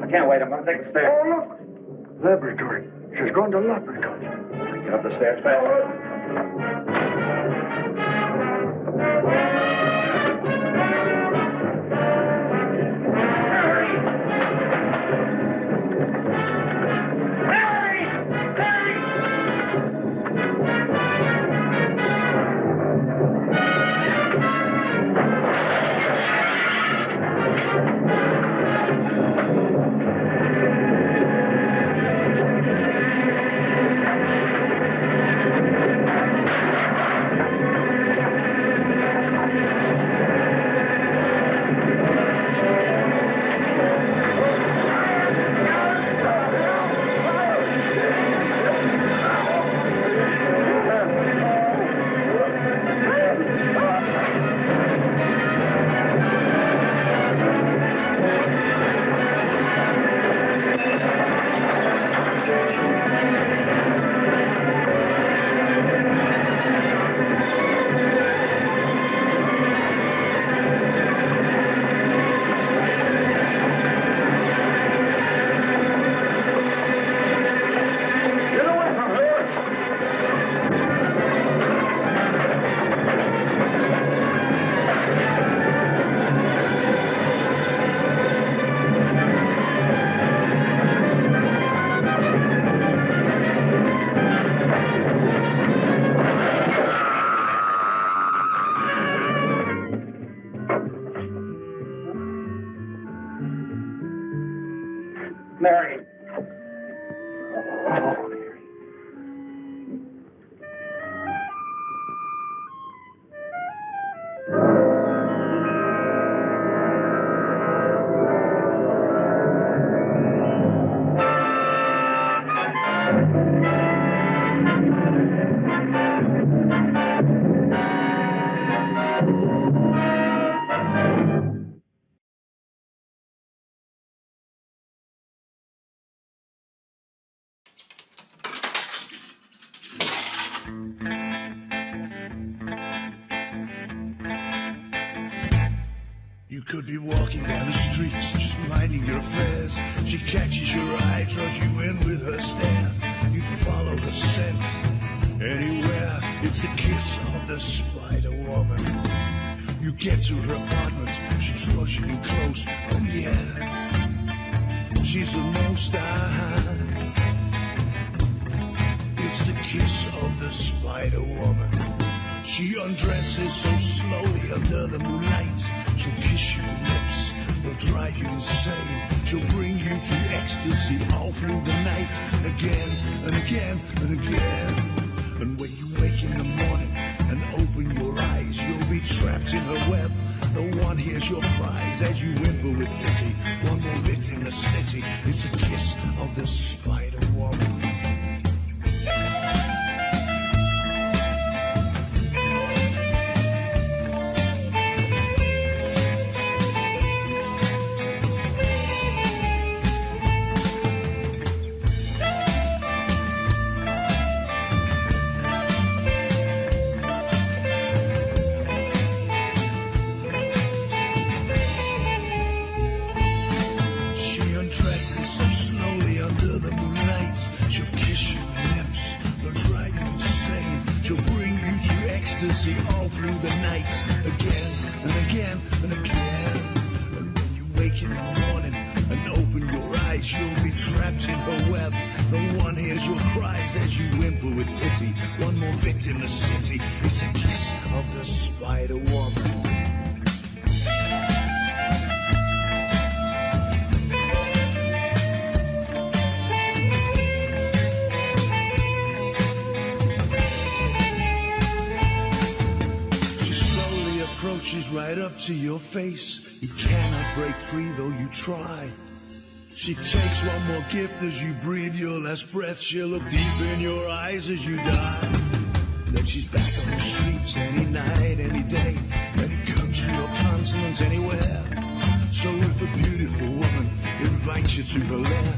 I can't wait. I'm going to take the stairs. Oh, look! Laboratory. She's going to laboratory. Get up the stairs fast. You could be walking down the streets, just minding your affairs. She catches your eye, draws you in with her stare. You'd follow the scent anywhere. It's the kiss of the Spider Woman. You get to her apartment, she draws you in close. Oh yeah, she's the most It's the kiss of the Spider Woman. She undresses so slowly under the moonlight. She'll kiss your lips, will drive you insane. She'll bring you to ecstasy all through the night. Again and again and again. And when you wake in the morning and open your eyes, you'll be trapped in her web. No one hears your cries as you whimper with pity. One more victim in the city. It's the kiss of the Spider Woman. All through the night, again and again and again. And when you wake in the morning and open your eyes, you'll be trapped in her web. No one hears your cries as you whimper with pity. One more victim in the city. It's a kiss of the Spider Woman. Approaches right up to your face. You cannot break free though you try. She takes one more gift as you breathe your last breath. She'll look deep in your eyes as you die. Then she's back on the streets any night, any day, any country or continent, anywhere. So if a beautiful woman invites you to her lair,